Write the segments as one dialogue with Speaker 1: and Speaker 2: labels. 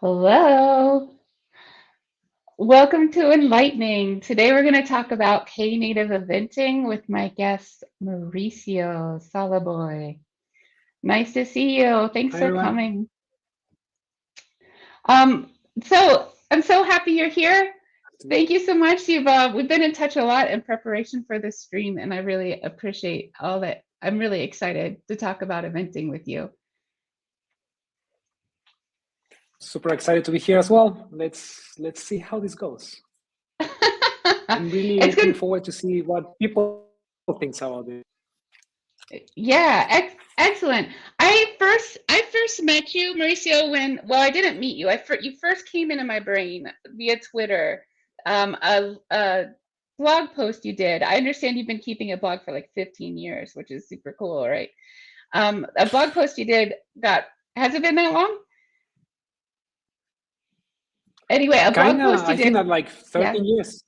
Speaker 1: Hello. Welcome to Enlightning. Today we're going to talk about Knative Eventing with my guest Mauricio Salatino. Nice to see you. Thanks
Speaker 2: Hi
Speaker 1: for
Speaker 2: everyone.
Speaker 1: coming. Um, so I'm so happy you're here. Thank you so much. We've been in touch a lot in preparation for this stream, and I really appreciate all that. I'm really excited to talk about eventing with you.
Speaker 2: Super excited to be here as well. Let's see how this goes. I'm really
Speaker 1: It's
Speaker 2: looking
Speaker 1: good.
Speaker 2: forward to see what people think about it.
Speaker 1: Yeah, excellent. I first met you, Mauricio, when I didn't meet you. You first came into my brain via Twitter. A blog post you did. I understand you've been keeping a blog for like 15 years, which is super cool, right? A blog post you did got has it been that long? Anyway, a blog
Speaker 2: Kinda,
Speaker 1: post you
Speaker 2: I think
Speaker 1: did,
Speaker 2: that like
Speaker 1: yeah,
Speaker 2: 13 years.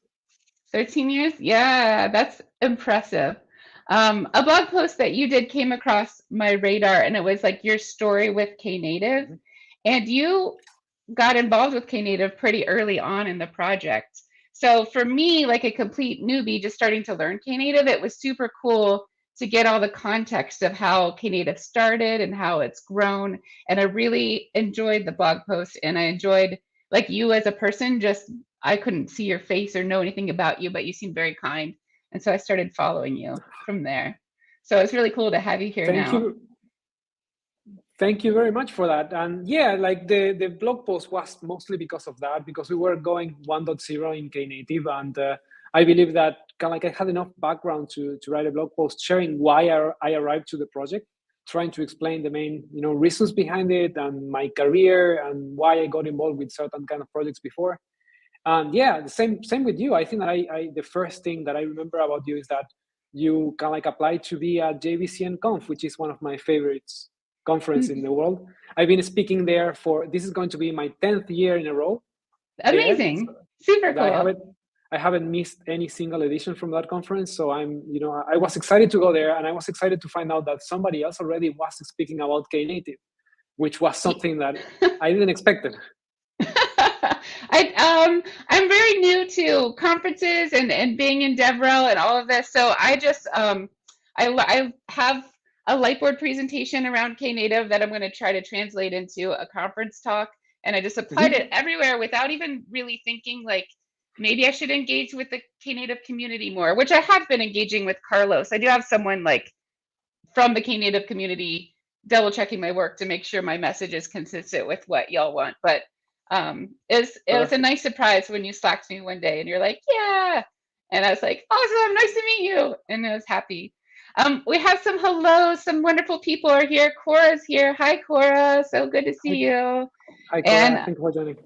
Speaker 1: 13 years? Yeah, that's impressive. A blog post that you did came across my radar, and it was like your story with Knative.
Speaker 2: Mhm.
Speaker 1: And you got involved with Knative pretty early on in the project. So for me, like a complete newbie just starting to learn Knative, it was super cool to get all the context of how Knative started and how it's grown. And I really enjoyed the blog post, and I enjoyed like you as a person. Just I couldn't see your face or know anything about you, but you seemed very kind, and so I started following you from there. So it's really cool to have you here
Speaker 2: Thank
Speaker 1: now.
Speaker 2: you. Thank you very much for that. And yeah, like the blog post was mostly because of that, because we were going 1.0 in Knative, and I believe that kind of like I had enough background to write a blog post sharing why I arrived to the project, trying to explain the main reasons behind it and my career and why I got involved with certain kind of projects before. And yeah, the same with you. I think that I the first thing that I remember about you is that you kind of like applied to be at JVCN Conf, which is one of my favorites conference in the world. I've been speaking there for this is going to be my 10th year in a row there. So
Speaker 1: Amazing. Super
Speaker 2: I
Speaker 1: cool.
Speaker 2: haven't I haven't missed any single edition from that conference. So I was excited to go there, and I was excited to find out that somebody else already was speaking about Knative, which was something that I didn't expect.
Speaker 1: I'm very new to conferences and being in DevRel and all of this. So I have a Lightboard presentation around Knative that I'm going to try to translate into a conference talk. And I just applied it
Speaker 2: Mhm.
Speaker 1: everywhere without even really thinking like maybe I should engage with the Knative community more, which I have been engaging with Carlos. I do have someone like from the Knative community double checking my work to make sure my message is consistent with what y'all want. But it was a
Speaker 2: Perfect.
Speaker 1: nice surprise when you slacked me one day and you're like, yeah. And I was like, awesome, nice to meet you. And I was happy. We have some hellos, some wonderful people are here. Cora's here. Hi, Cora. So good to
Speaker 2: Hi,
Speaker 1: see you.
Speaker 2: hi Cora.
Speaker 1: And
Speaker 2: Thank you for joining.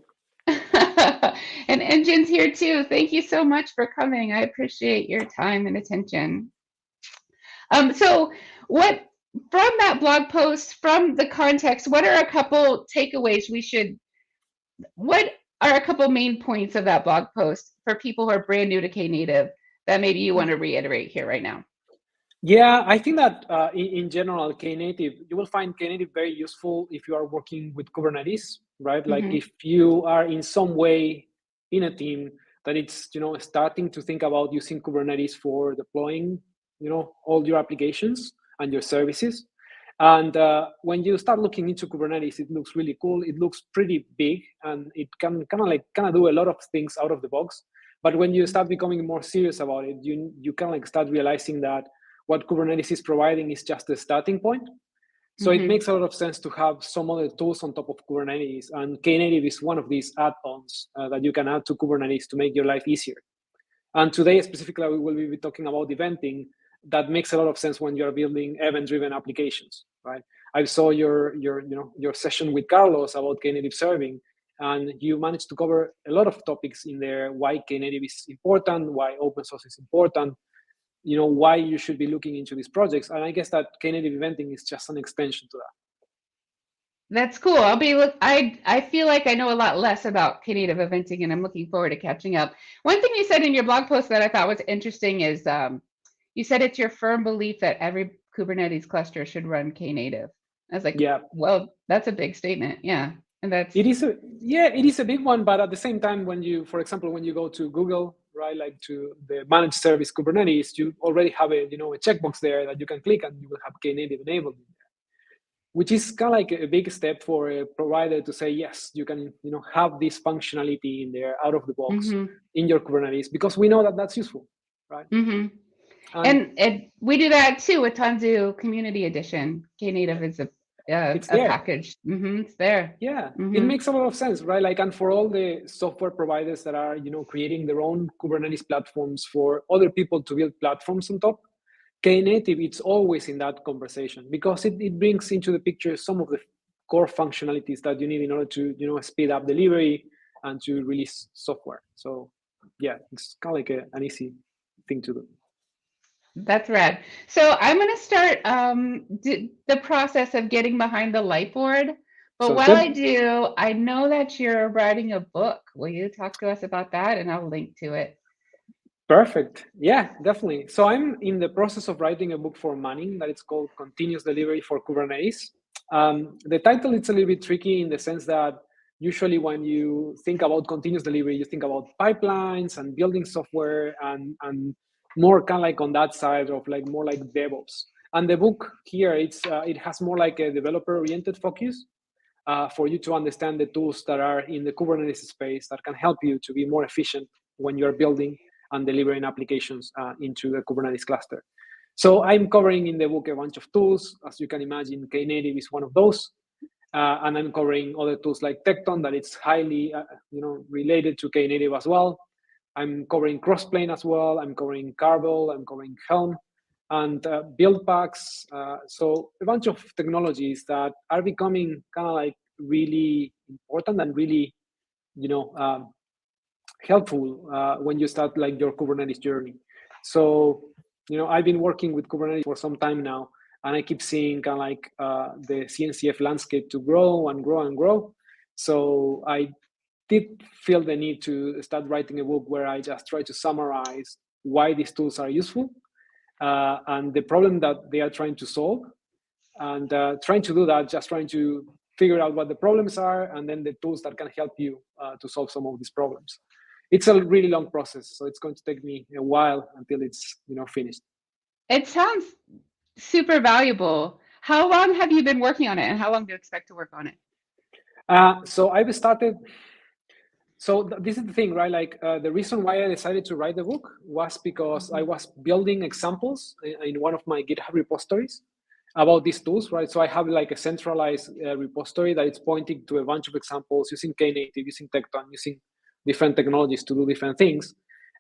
Speaker 1: and Engine's here too. Thank you so much for coming. I appreciate your time and attention. So what from that blog post, from the context, what are a couple takeaways what are a couple main points of that blog post for people who are brand new to Knative that maybe you want to reiterate here right now?
Speaker 2: Yeah, I think that in general, Knative, you will find Knative very useful if you are working with Kubernetes, right? Like
Speaker 1: Mm-hmm.
Speaker 2: if you are in some way in a team that it's, starting to think about using Kubernetes for deploying, all your applications and your services. And when you start looking into Kubernetes, it looks really cool. It looks pretty big, and it can kind of do a lot of things out of the box. But when you start becoming more serious about it, you kind of like start realizing that what Kubernetes is providing is just the starting point. So it
Speaker 1: Mm-hmm.
Speaker 2: makes a lot of sense to have some other tools on top of Kubernetes. And Knative is one of these add-ons that you can add to Kubernetes to make your life easier. And today, specifically, we will be talking about eventing. That makes a lot of sense when you're building event-driven applications, right? I saw your session with Carlos about Knative serving, and you managed to cover a lot of topics in there: why Knative is important, why open source is important, why you should be looking into these projects. And I guess that Knative Eventing is just an extension to that.
Speaker 1: That's cool. I feel like I know a lot less about Knative eventing, and I'm looking forward to catching up. One thing you said in your blog post that I thought was interesting is you said it's your firm belief that every Kubernetes cluster should run Knative. I was like,
Speaker 2: Yeah,
Speaker 1: well, that's a big statement. Yeah. And that's
Speaker 2: it is a big one, but at the same time, when you, for example, when you go to Google, right, like to the managed service Kubernetes, you already have a checkbox there that you can click, and you will have Knative enabled, which is kind of like a big step for a provider to say, yes, you can have this functionality in there out of the box in your Kubernetes, because we know that that's useful, right?
Speaker 1: And we do that too with Tanzu Community Edition. Knative is a package. It's there.
Speaker 2: Yeah, it makes a lot of sense, right? Like, and for all the software providers that are creating their own Kubernetes platforms for other people to build platforms on top, Knative, it's always in that conversation, because it brings into the picture some of the core functionalities that you need in order to speed up delivery and to release software. So yeah, it's kind of like an easy thing to do.
Speaker 1: That's rad. So I'm going to start the process of getting behind the Lightboard. But
Speaker 2: Sounds
Speaker 1: while
Speaker 2: good.
Speaker 1: I do, I know that you're writing a book. Will you talk to us about that? And I'll link to it.
Speaker 2: Perfect. Yeah, definitely. So I'm in the process of writing a book for Manning that it's called Continuous Delivery for Kubernetes. The title is a little bit tricky in the sense that usually when you think about continuous delivery, you think about pipelines and building software and more kind of like on that side of like more like DevOps. And the book here, it has more like a developer-oriented focus for you to understand the tools that are in the Kubernetes space that can help you to be more efficient when you're building and delivering applications into the Kubernetes cluster. So I'm covering in the book a bunch of tools. As you can imagine, Knative is one of those. And I'm covering other tools like Tekton that it's highly related to Knative as well. I'm covering Crossplane as well. I'm covering Carvel. I'm covering Helm and build packs. So a bunch of technologies that are becoming kind of like really important and really, helpful when you start like your Kubernetes journey. So, I've been working with Kubernetes for some time now, and I keep seeing kind of like the CNCF landscape to grow and grow and grow. So I did feel the need to start writing a book where I just try to summarize why these tools are useful and the problem that they are trying to solve. And trying to do that, just trying to figure out what the problems are, and then the tools that can help you to solve some of these problems. It's a really long process, so it's going to take me a while until it's finished.
Speaker 1: It sounds super valuable. How long have you been working on it, and how long do you expect to work on it?
Speaker 2: So I've started. So this is the thing, right? Like the reason why I decided to write the book was because I was building examples in one of my GitHub repositories about these tools, right? So I have like a centralized repository that is pointing to a bunch of examples using Knative, using Tekton, using different technologies to do different things.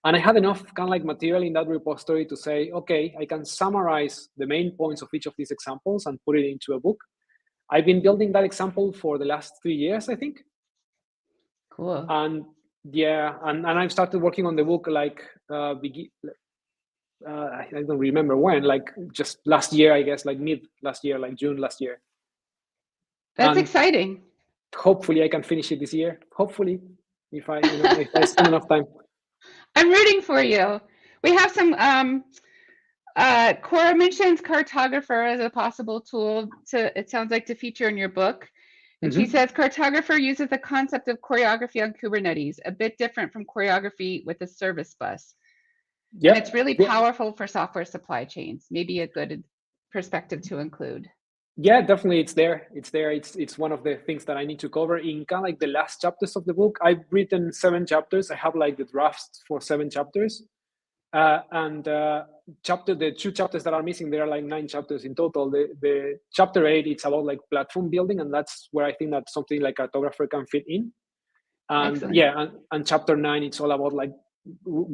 Speaker 2: And I had enough kind of like material in that repository to say, okay, I can summarize the main points of each of these examples and put it into a book. I've been building that example for the last 3 years, I think.
Speaker 1: Cool.
Speaker 2: And yeah, and I've started working on the book like I don't remember when, like just last year, I guess, like mid last year, like June last year.
Speaker 1: That's exciting.
Speaker 2: Hopefully I can finish it this year. Hopefully, if I spend enough time.
Speaker 1: I'm rooting for you. We have some Cora mentions Cartographer as a possible tool it sounds like, to feature in your book. And she says Cartographer uses the concept of choreography on Kubernetes, a bit different from choreography with a service bus. Yep. And it's really powerful for software supply chains. Maybe a good perspective to include.
Speaker 2: Yeah, definitely, it's there. It's one of the things that I need to cover in kind of like the last chapters of the book. I've written 7 chapters. I have like the drafts for 7 chapters. The 2 chapters that are missing, there are like 9 chapters in total. The chapter 8, it's about like platform building, and that's where I think that something like Cartographer can fit in. And excellent. And chapter 9, it's all about like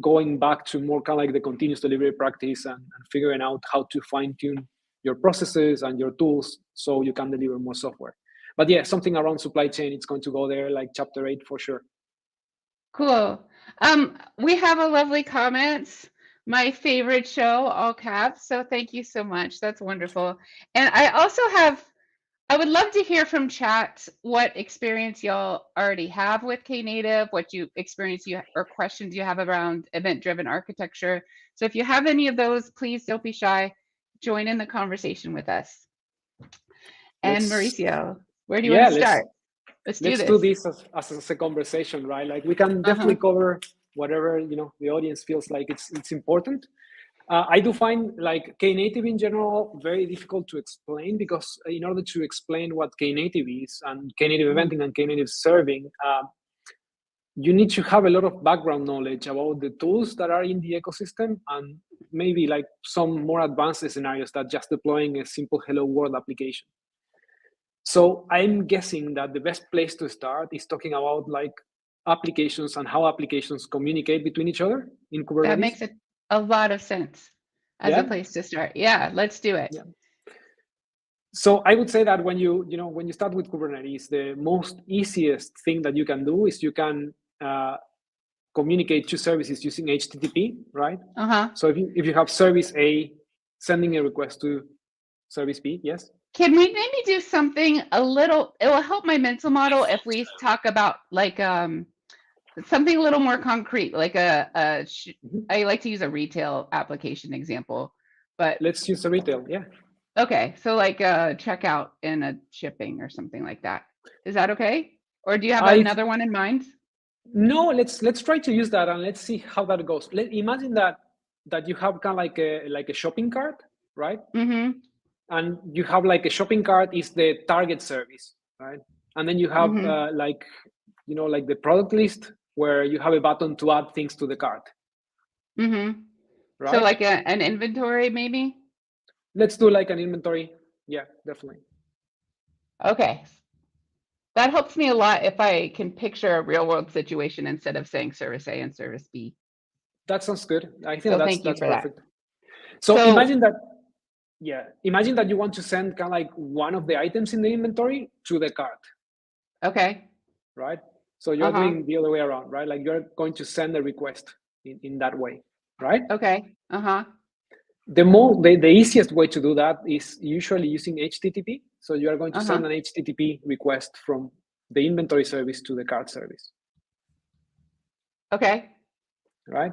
Speaker 2: going back to more kind of like the continuous delivery practice and figuring out how to fine tune your processes and your tools so you can deliver more software. But yeah, something around supply chain, it's going to go there, like chapter 8 for sure.
Speaker 1: Cool. We have a lovely comments. My favorite show, all caps. So thank you so much. That's wonderful. And I would love to hear from chat what experience y'all already have with Knative, what or questions you have around event-driven architecture. So if you have any of those, please don't be shy. Join in the conversation with us. And Mauricio, where do you want to start? Let's
Speaker 2: let's
Speaker 1: do
Speaker 2: do
Speaker 1: this.
Speaker 2: this as a conversation, right? Like we can definitely cover whatever the audience feels like it's important. I do find like Knative in general very difficult to explain, because in order to explain what Knative is and Knative Eventing and Knative Serving, you need to have a lot of background knowledge about the tools that are in the ecosystem, and maybe like some more advanced scenarios than just deploying a simple Hello World application. So I'm guessing that the best place to start is talking about like applications and how applications communicate between each other in Kubernetes.
Speaker 1: That makes a lot of sense as a place to start. Yeah, let's do it.
Speaker 2: Yeah. So I would say that when you start with Kubernetes, the most easiest thing that you can do is you can communicate to services using HTTP, right? So if you have service A sending a request to service B, yes?
Speaker 1: Can we maybe do something a little, it will help my mental model if we talk about like something a little more concrete, like I like to use a retail application example, but
Speaker 2: let's use a retail, yeah.
Speaker 1: Okay, so like a checkout in a shipping or something like that. Is that okay? Or do you have another one in mind?
Speaker 2: No, let's try to use that and let's see how that goes. Imagine that you have kind of like a shopping cart, right? And you have like a shopping cart is the target service, right? And then you have like the product list where you have a button to add things to the cart. Right?
Speaker 1: So like an inventory maybe?
Speaker 2: Let's do like an inventory. Yeah, definitely.
Speaker 1: Okay. That helps me a lot if I can picture a real world situation instead of saying service A and service B.
Speaker 2: That sounds good. I think
Speaker 1: so
Speaker 2: that's perfect.
Speaker 1: That.
Speaker 2: So imagine that, imagine that you want to send kind of like one of the items in the inventory to the cart.
Speaker 1: Okay.
Speaker 2: Right? So you're doing the other way around, right? Like you're going to send a request in that way, right?
Speaker 1: Okay.
Speaker 2: The easiest way to do that is usually using HTTP. So you are going to send an HTTP request from the inventory service to the cart service.
Speaker 1: Okay.
Speaker 2: Right?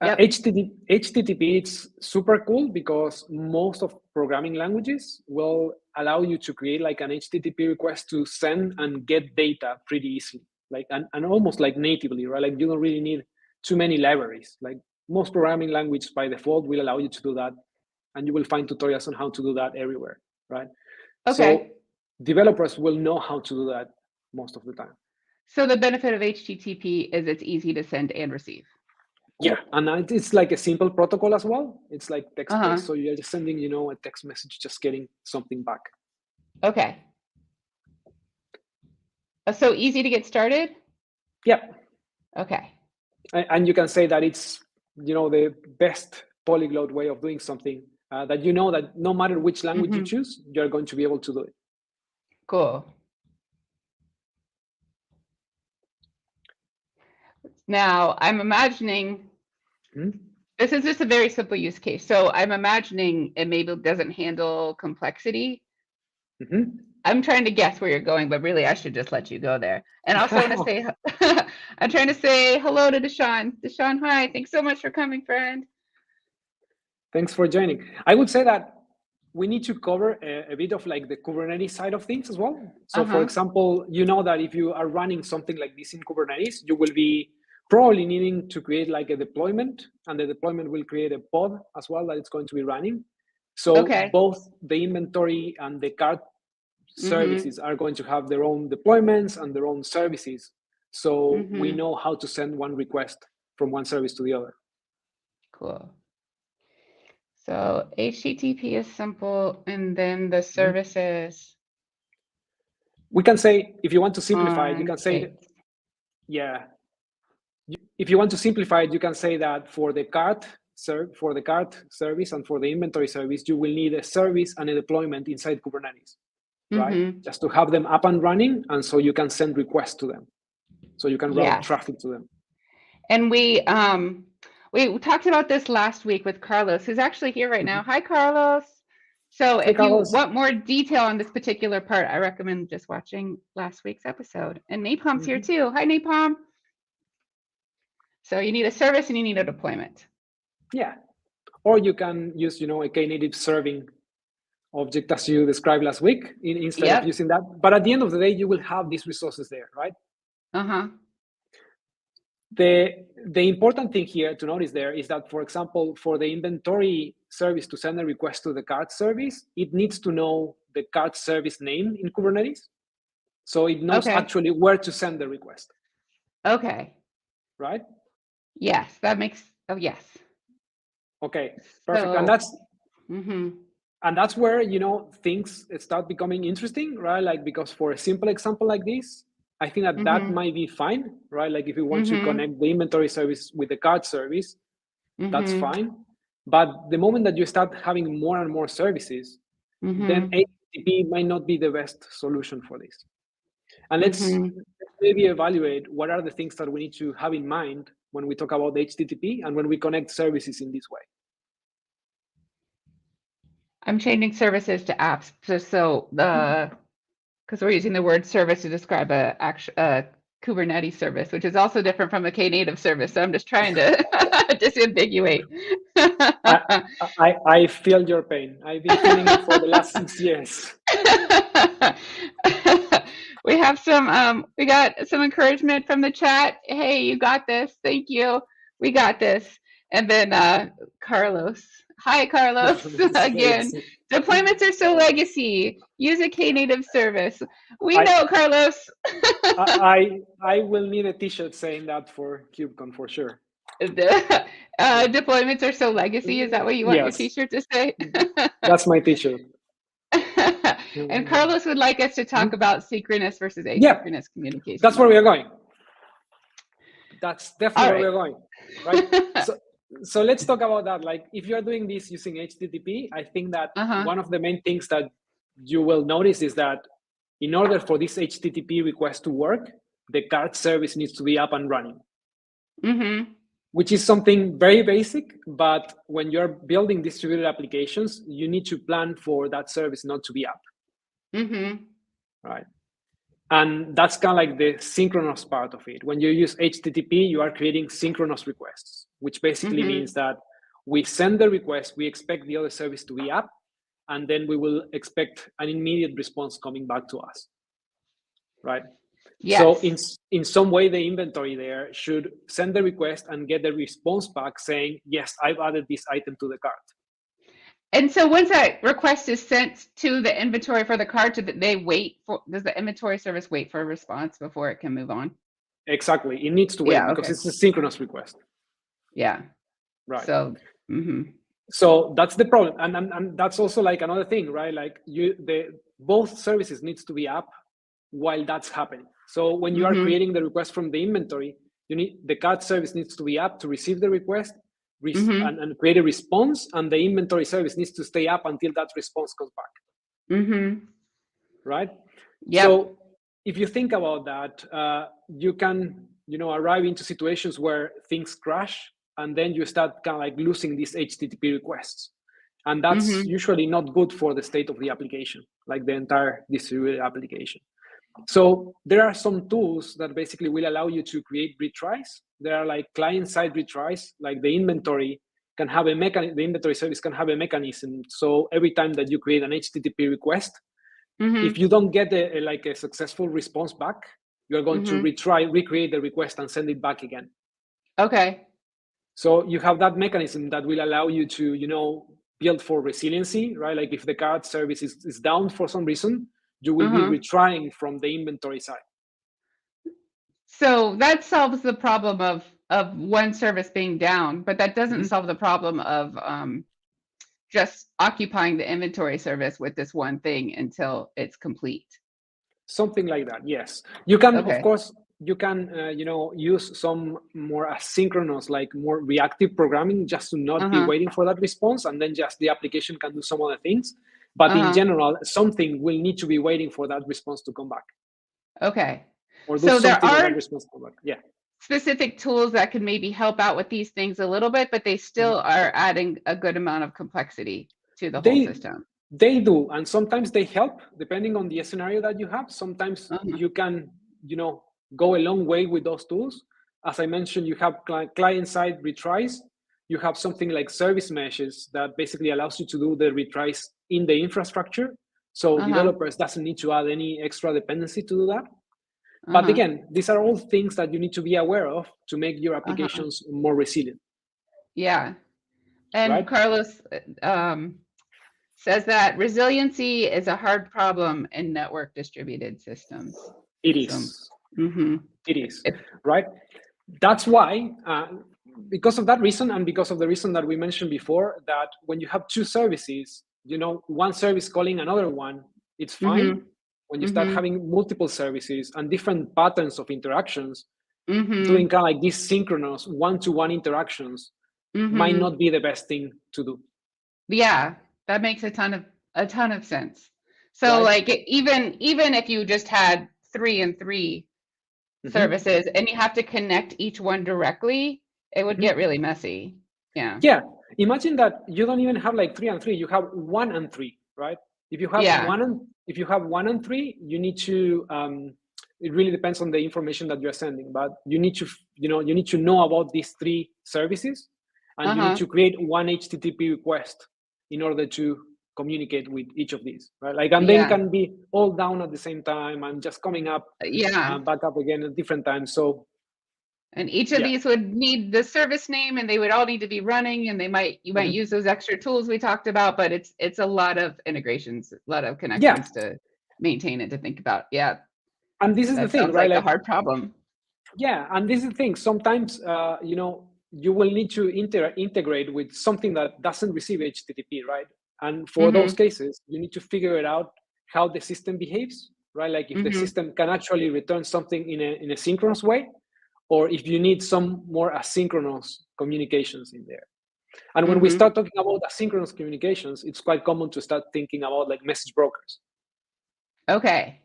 Speaker 2: HTTP it's super cool because most of programming languages will allow you to create like an HTTP request to send and get data pretty easily, like and almost like natively, right? Like you don't really need too many libraries. Like most programming languages by default will allow you to do that, and you will find tutorials on how to do that everywhere, right? So developers will know how to do that most of the time.
Speaker 1: So the benefit of HTTP is it's easy to send and receive.
Speaker 2: Yeah, and it's like a simple protocol as well. It's like text-based, so you're just sending, a text message, just getting something back.
Speaker 1: Okay. So easy to get started?
Speaker 2: Yeah.
Speaker 1: Okay.
Speaker 2: And you can say that it's, the best polyglot way of doing something, that that no matter which language you choose, you're going to be able to do it.
Speaker 1: Cool. Now, I'm imagining, this is just a very simple use case. So I'm imagining it maybe doesn't handle complexity. I'm trying to guess where you're going, but really I should just let you go there. And also want to say, I'm trying to say hello to Deshaun. Deshaun, hi. Thanks so much for coming, friend.
Speaker 2: Thanks for joining. I would say that we need to cover a bit of like the Kubernetes side of things as well. So for example, that if you are running something like this in Kubernetes, you will be probably needing to create like a deployment, and the deployment will create a pod as well that it's going to be running. So both the inventory and the cart services are going to have their own deployments and their own services. So we know how to send one request from one service to the other.
Speaker 1: Cool. So HTTP is simple, and then the services.
Speaker 2: We can say, if you want to simplify it, you can say, if you want to simplify it, you can say that for the cart service and for the inventory service, you will need a service and a deployment inside Kubernetes, right? Just to have them up and running, and so you can send requests to them, so you can route traffic to them.
Speaker 1: And we talked about this last week with Carlos, who's actually here right now. Hi, Carlos. So if you want more detail on this particular part, I recommend just watching last week's episode. And Napalm's here too. Hi, Napalm. So you need a service and you need a deployment.
Speaker 2: Yeah. Or you can use, a Knative serving object as you described last week instead of using that. But at the end of the day, you will have these resources there, right? The important thing here to notice there is that, for example, for the inventory service to send a request to the cart service, it needs to know the cart service name in Kubernetes. So it knows actually where to send the request.
Speaker 1: Okay.
Speaker 2: Right?
Speaker 1: Yes, that makes, yes.
Speaker 2: Okay, perfect. So, and that's where, things start becoming interesting, right? Like, because for a simple example like this, I think that that might be fine, right? Like if you want to connect the inventory service with the cart service, that's fine. But the moment that you start having more and more services, then HTTP might not be the best solution for this. And let's maybe evaluate what are the things that we need to have in mind when we talk about HTTP and when we connect services in this way.
Speaker 1: I'm changing services to apps, so because we're using the word service to describe a Kubernetes service, which is also different from a Knative service. So I'm just trying to disambiguate.
Speaker 2: I feel your pain. I've been feeling it for the last 6 years.
Speaker 1: We have we got some encouragement from the chat. Hey, you got this. Thank you. We got this. And then Carlos. Hi, Carlos. Again, deployments are so legacy. Use a Knative service. We know, Carlos.
Speaker 2: I will need a T-shirt saying that for KubeCon for sure.
Speaker 1: Deployments are so legacy. Is that what you want your T-shirt to say?
Speaker 2: That's my T-shirt.
Speaker 1: And Carlos would like us to talk about synchronous versus asynchronous communication.
Speaker 2: That's where we are going. That's definitely where we're going, right? So let's talk about that. Like, if you're doing this using HTTP, I think that one of the main things that you will notice is that in order for this HTTP request to work, the cart service needs to be up and running, which is something very basic. But when you're building distributed applications, you need to plan for that service not to be up, right? And that's kind of like the synchronous part of it. When you use HTTP, you are creating synchronous requests, which basically means that we send the request, we expect the other service to be up, and then we will expect an immediate response coming back to us, right? Yes. So in some way, the inventory there should send the request and get the response back saying, yes, I've added this item to the cart.
Speaker 1: And so once that request is sent to the inventory for the cart, does the inventory service wait for a response before it can move on?
Speaker 2: Exactly. It needs to wait because it's a synchronous request.
Speaker 1: Yeah.
Speaker 2: Right.
Speaker 1: So,
Speaker 2: so that's the problem. And that's also like another thing, right? Like both services needs to be up while that's happening. So when you are creating the request from the inventory, the cart service needs to be up to receive the request and create a response, and the inventory service needs to stay up until that response comes back. Right?
Speaker 1: Yeah.
Speaker 2: So if you think about that, you can, arrive into situations where things crash, and then you start kind of like losing these HTTP requests. And that's usually not good for the state of the application, like the entire distributed application. So there are some tools that basically will allow you to create retries. There are like client-side retries, like the inventory can have a mechanism, the inventory service can have a mechanism. So every time that you create an HTTP request, if you don't get a successful response back, you're going to recreate the request and send it back again.
Speaker 1: Okay.
Speaker 2: So you have that mechanism that will allow you to, build for resiliency, right? Like if the cart service is down for some reason, you will be retrying from the inventory side.
Speaker 1: So that solves the problem of one service being down, but that doesn't solve the problem of just occupying the inventory service with this one thing until it's complete.
Speaker 2: Something like that, yes. You can, of course, use some more asynchronous, like more reactive programming just to not be waiting for that response, and then just the application can do some other things. But in general, something will need to be waiting for that response to come back.
Speaker 1: Okay.
Speaker 2: Or do something for that response to come back. Yeah.
Speaker 1: Specific tools that can maybe help out with these things a little bit, but they still are adding a good amount of complexity to the whole system.
Speaker 2: They do, and sometimes they help depending on the scenario that you have. Sometimes you can, go a long way with those tools. As I mentioned, you have client-side retries. You have something like service meshes that basically allows you to do the retries in the infrastructure. So developers doesn't need to add any extra dependency to do that. But again, these are all things that you need to be aware of to make your applications more resilient.
Speaker 1: Yeah. And
Speaker 2: right?
Speaker 1: Carlos says that resiliency is a hard problem in network distributed systems.
Speaker 2: It is.
Speaker 1: So,
Speaker 2: It is, right? That's why, because of that reason, and because of the reason that we mentioned before, that when you have two services, one service calling another one, it's fine. When you start having multiple services and different patterns of interactions, doing kind of like these synchronous one-to-one interactions might not be the best thing to do.
Speaker 1: Yeah, that makes a ton of sense. So like even if you just had 3 and 3 services and you have to connect each one directly, it would get really messy. Yeah.
Speaker 2: Yeah. Imagine that you don't even have like 3 and 3, you have 1 and 3, right? If you have if you have 1 and 3, you need to it really depends on the information that you're sending, but you need to you need to know about these 3 services, and you need to create one HTTP request in order to communicate with each of these, right? Like, and then can be all down at the same time and just coming up back up again at different times. So
Speaker 1: and each of these would need the service name, and they would all need to be running, and you might use those extra tools we talked about, but it's a lot of integrations, a lot of connections to maintain and to think about. Yeah.
Speaker 2: And this is the thing, right?
Speaker 1: Like a hard problem.
Speaker 2: Yeah, and this is the thing. Sometimes you will need to integrate with something that doesn't receive HTTP, right? And for those cases, you need to figure it out how the system behaves, right? Like if the system can actually return something in a synchronous way, or if you need some more asynchronous communications in there. And when we start talking about asynchronous communications, it's quite common to start thinking about like message brokers.
Speaker 1: Okay.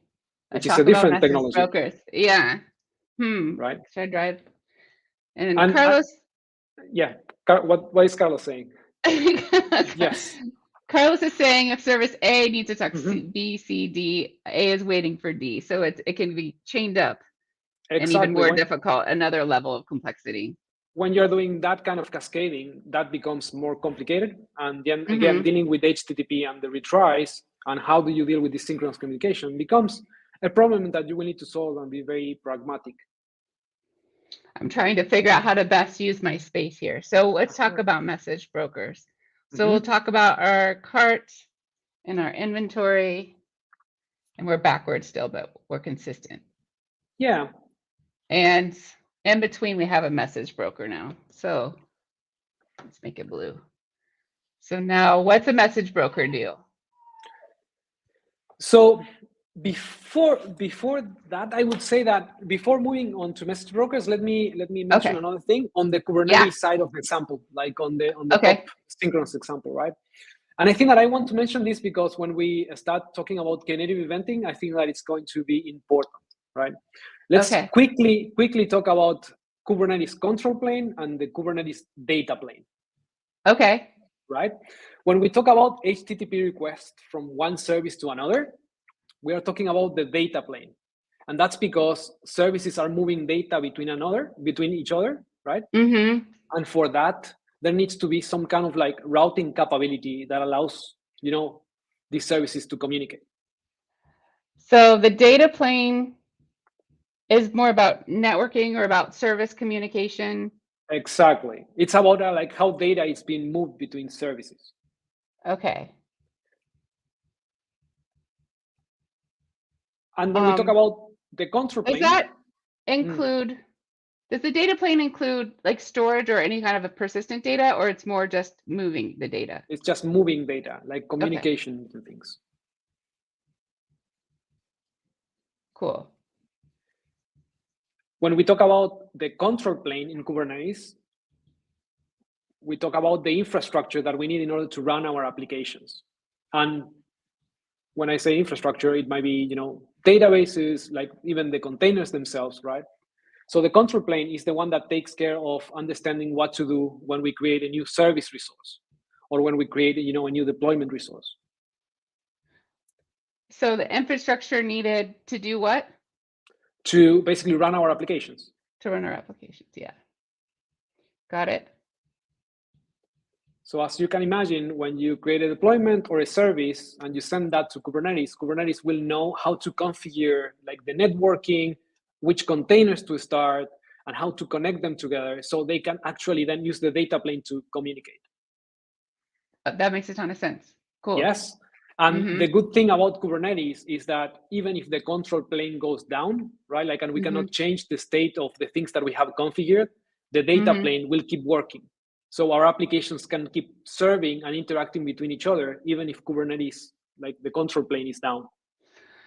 Speaker 2: Which is a different technology.
Speaker 1: Brokers. Yeah.
Speaker 2: Right.
Speaker 1: Should I drive? And Carlos.
Speaker 2: What is Carlos saying? Yes.
Speaker 1: Carlos is saying if service A needs to talk B, C, D, A is waiting for D. So it can be chained up. And even more difficult, another level of complexity.
Speaker 2: When you're doing that kind of cascading, that becomes more complicated. And then again, dealing with HTTP and the retries and how do you deal with this synchronous communication becomes a problem that you will need to solve and be very pragmatic.
Speaker 1: I'm trying to figure out how to best use my space here. So let's talk about message brokers. So we'll talk about our cart and our inventory, and we're backwards still, but we're consistent.
Speaker 2: Yeah.
Speaker 1: And in between, we have a message broker now. So let's make it blue. So now what's a message broker do?
Speaker 2: So before that, I would say that before moving on to message brokers, let me mention another thing on the Kubernetes side of the example, like on the top synchronous example, right? And I think that I want to mention this because when we start talking about Knative Eventing, I think that it's going to be important, right? Let's quickly talk about Kubernetes control plane and the Kubernetes data plane.
Speaker 1: Okay.
Speaker 2: Right? When we talk about HTTP requests from one service to another, we are talking about the data plane. And that's because services are moving data between each other, right? And for that, there needs to be some kind of like routing capability that allows, these services to communicate.
Speaker 1: So the data plane is more about networking or about service communication.
Speaker 2: Exactly. It's about like how data is being moved between services.
Speaker 1: Okay.
Speaker 2: And when we talk about the control plane,
Speaker 1: does that include? Does the data plane include like storage or any kind of a persistent data, or it's more just moving the data?
Speaker 2: It's just moving data, like communication to things.
Speaker 1: Cool.
Speaker 2: When we talk about the control plane in Kubernetes, we talk about the infrastructure that we need in order to run our applications. And when I say infrastructure, it might be, databases, like even the containers themselves, right? So the control plane is the one that takes care of understanding what to do when we create a new service resource or when we create, a new deployment resource.
Speaker 1: So the infrastructure needed to do what?
Speaker 2: To basically run our applications.
Speaker 1: To run our applications, yeah. Got it.
Speaker 2: So as you can imagine, when you create a deployment or a service and you send that to Kubernetes, Kubernetes will know how to configure like the networking, which containers to start, and how to connect them together so they can actually then use the data plane to communicate.
Speaker 1: That makes a ton of sense. Cool.
Speaker 2: Yes. And the good thing about Kubernetes is that even if the control plane goes down, right, like, and we cannot change the state of the things that we have configured, the data plane will keep working. So our applications can keep serving and interacting between each other, even if Kubernetes, like the control plane, is down.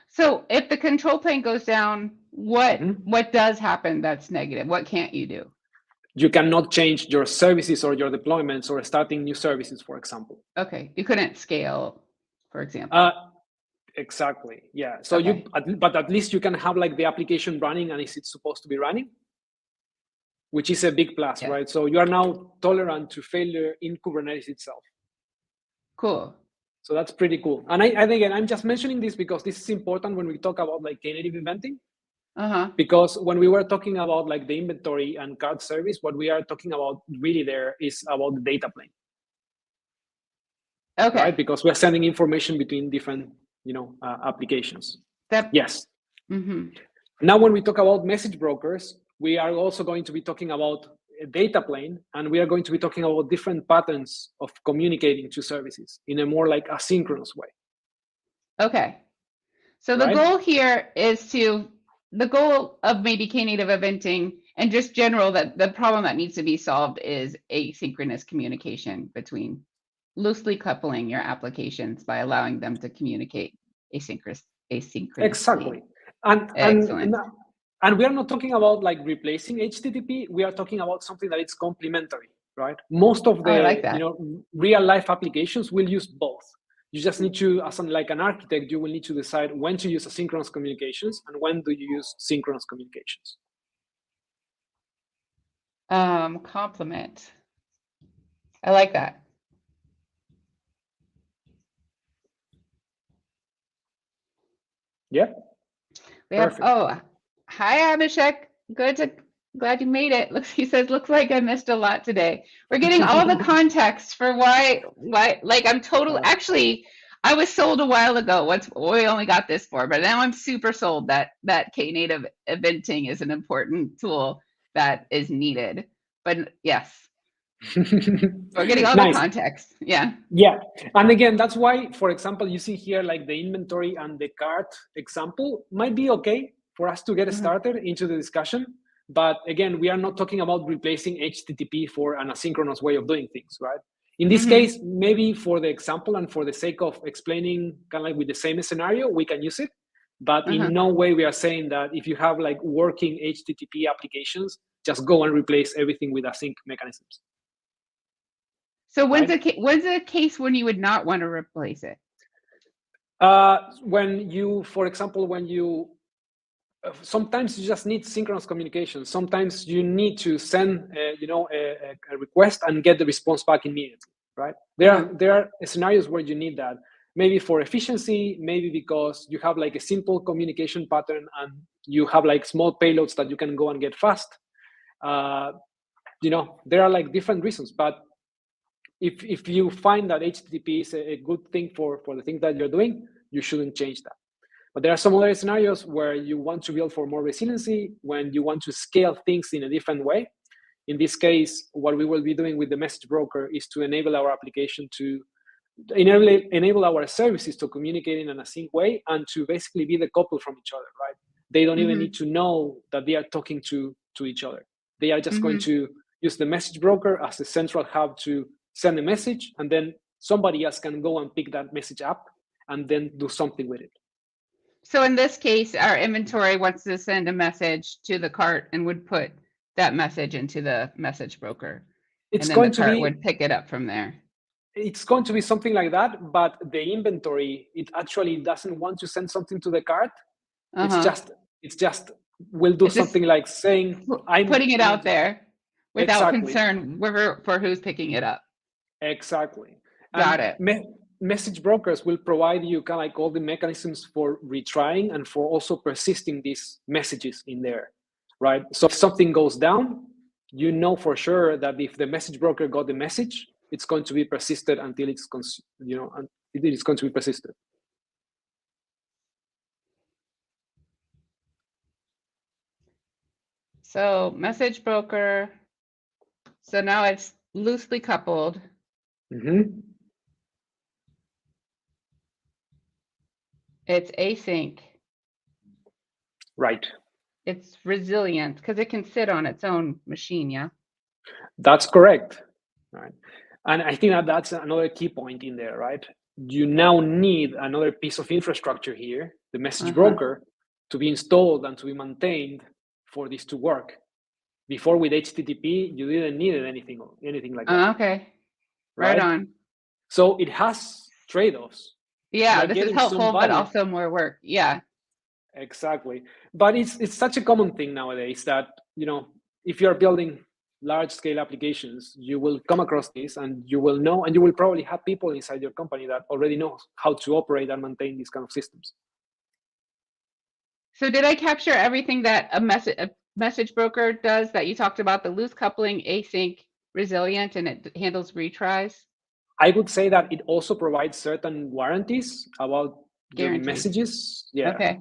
Speaker 1: So if the control plane goes down, what does happen that's negative? What can't you do?
Speaker 2: You cannot change your services or your deployments or starting new services, for example.
Speaker 1: Okay, you couldn't scale, for example.
Speaker 2: Exactly, yeah. So but at least you can have like the application running and is it supposed to be running? Which is a big plus, right? So you are now tolerant to failure in Kubernetes itself.
Speaker 1: Cool.
Speaker 2: So that's pretty cool. And I think, and I'm just mentioning this because this is important when we talk about like Knative Eventing. Because when we were talking about like the inventory and card service, what we are talking about really there is about the data plane.
Speaker 1: Okay.
Speaker 2: Right? Because we're sending information between different, applications. Yes. Now, when we talk about message brokers, we are also going to be talking about a data plane, and we are going to be talking about different patterns of communicating to services in a more like asynchronous way.
Speaker 1: Okay. So the goal here is the goal of maybe Knative Eventing and just general, that the problem that needs to be solved is asynchronous communication between, loosely coupling your applications by allowing them to communicate asynchronously.
Speaker 2: Exactly. And we are not talking about like replacing HTTP. We are talking about something that is complementary, right? Most of the real life applications will use both. You just need to, as like an architect, you will need to decide when to use asynchronous communications and when do you use synchronous communications.
Speaker 1: Complement. I like that.
Speaker 2: Yeah.
Speaker 1: We have, hi Abhishek. Glad you made it. He says, looks like I missed a lot today. We're getting all the context for why, like I'm totally, actually, I was sold a while ago. We only got this for, but now I'm super sold that Knative Eventing is an important tool that is needed. But yes, we're getting all the context. Yeah.
Speaker 2: Yeah. And again, that's why, for example, you see here like the inventory and the cart example might be okay for us to get started into the discussion. But again, we are not talking about replacing HTTP for an asynchronous way of doing things, right? In this case, maybe for the example and for the sake of explaining kind of like with the same scenario, we can use it. But in no way we are saying that if you have like working HTTP applications, just go and replace everything with async mechanisms.
Speaker 1: So when's the case when you would not want to replace it?
Speaker 2: When you, for example, sometimes you just need synchronous communication. Sometimes you need to send, a request and get the response back immediately, right? There are scenarios where you need that. Maybe for efficiency, maybe because you have like a simple communication pattern and you have like small payloads that you can go and get fast. There are like different reasons, but if you find that HTTP is a good thing for the things that you're doing, you shouldn't change that. But there are some other scenarios where you want to build for more resiliency, when you want to scale things in a different way. In this case, what we will be doing with the message broker is to enable our application to enable our services to communicate in an async way and to basically be decoupled from each other, right? They don't even need to know that they are talking to each other. They are just going to use the message broker as a central hub to send a message, and then somebody else can go and pick that message up and then do something with it.
Speaker 1: So in this case, our inventory wants to send a message to the cart and would put that message into the message broker.
Speaker 2: It's
Speaker 1: and then
Speaker 2: going
Speaker 1: the cart
Speaker 2: to be,
Speaker 1: would pick it up from there.
Speaker 2: It's going to be something like that, but the inventory, it actually doesn't want to send something to the cart. It's just will do something like saying, I'm
Speaker 1: putting it out there without concern for who's picking it up.
Speaker 2: Exactly.
Speaker 1: Got it.
Speaker 2: Message brokers will provide you kind of like all the mechanisms for retrying and for also persisting these messages in there, right? So if something goes down, you know for sure that if the message broker got the message, it's going to be persisted until it's it is going to be persisted.
Speaker 1: So message broker. So now it's loosely coupled.
Speaker 2: Mm-hmm.
Speaker 1: It's async.
Speaker 2: Right.
Speaker 1: It's resilient because it can sit on its own machine, yeah?
Speaker 2: That's correct. Right. And I think that that's another key point in there, right? You now need another piece of infrastructure here, the message broker, to be installed and to be maintained for this to work. Before with HTTP, you didn't need anything like that.
Speaker 1: Okay. Right on.
Speaker 2: So it has trade-offs.
Speaker 1: Yeah, this is helpful, but also more work. Yeah.
Speaker 2: Exactly. But it's such a common thing nowadays that, if you're building large scale applications, you will come across this and you will know, and you will probably have people inside your company that already know how to operate and maintain these kind of systems.
Speaker 1: So did I capture everything that a message broker does that you talked about, the loose coupling, async, resilient, and it handles retries?
Speaker 2: I would say that it also provides certain warranties about your messages. Yeah.
Speaker 1: Okay.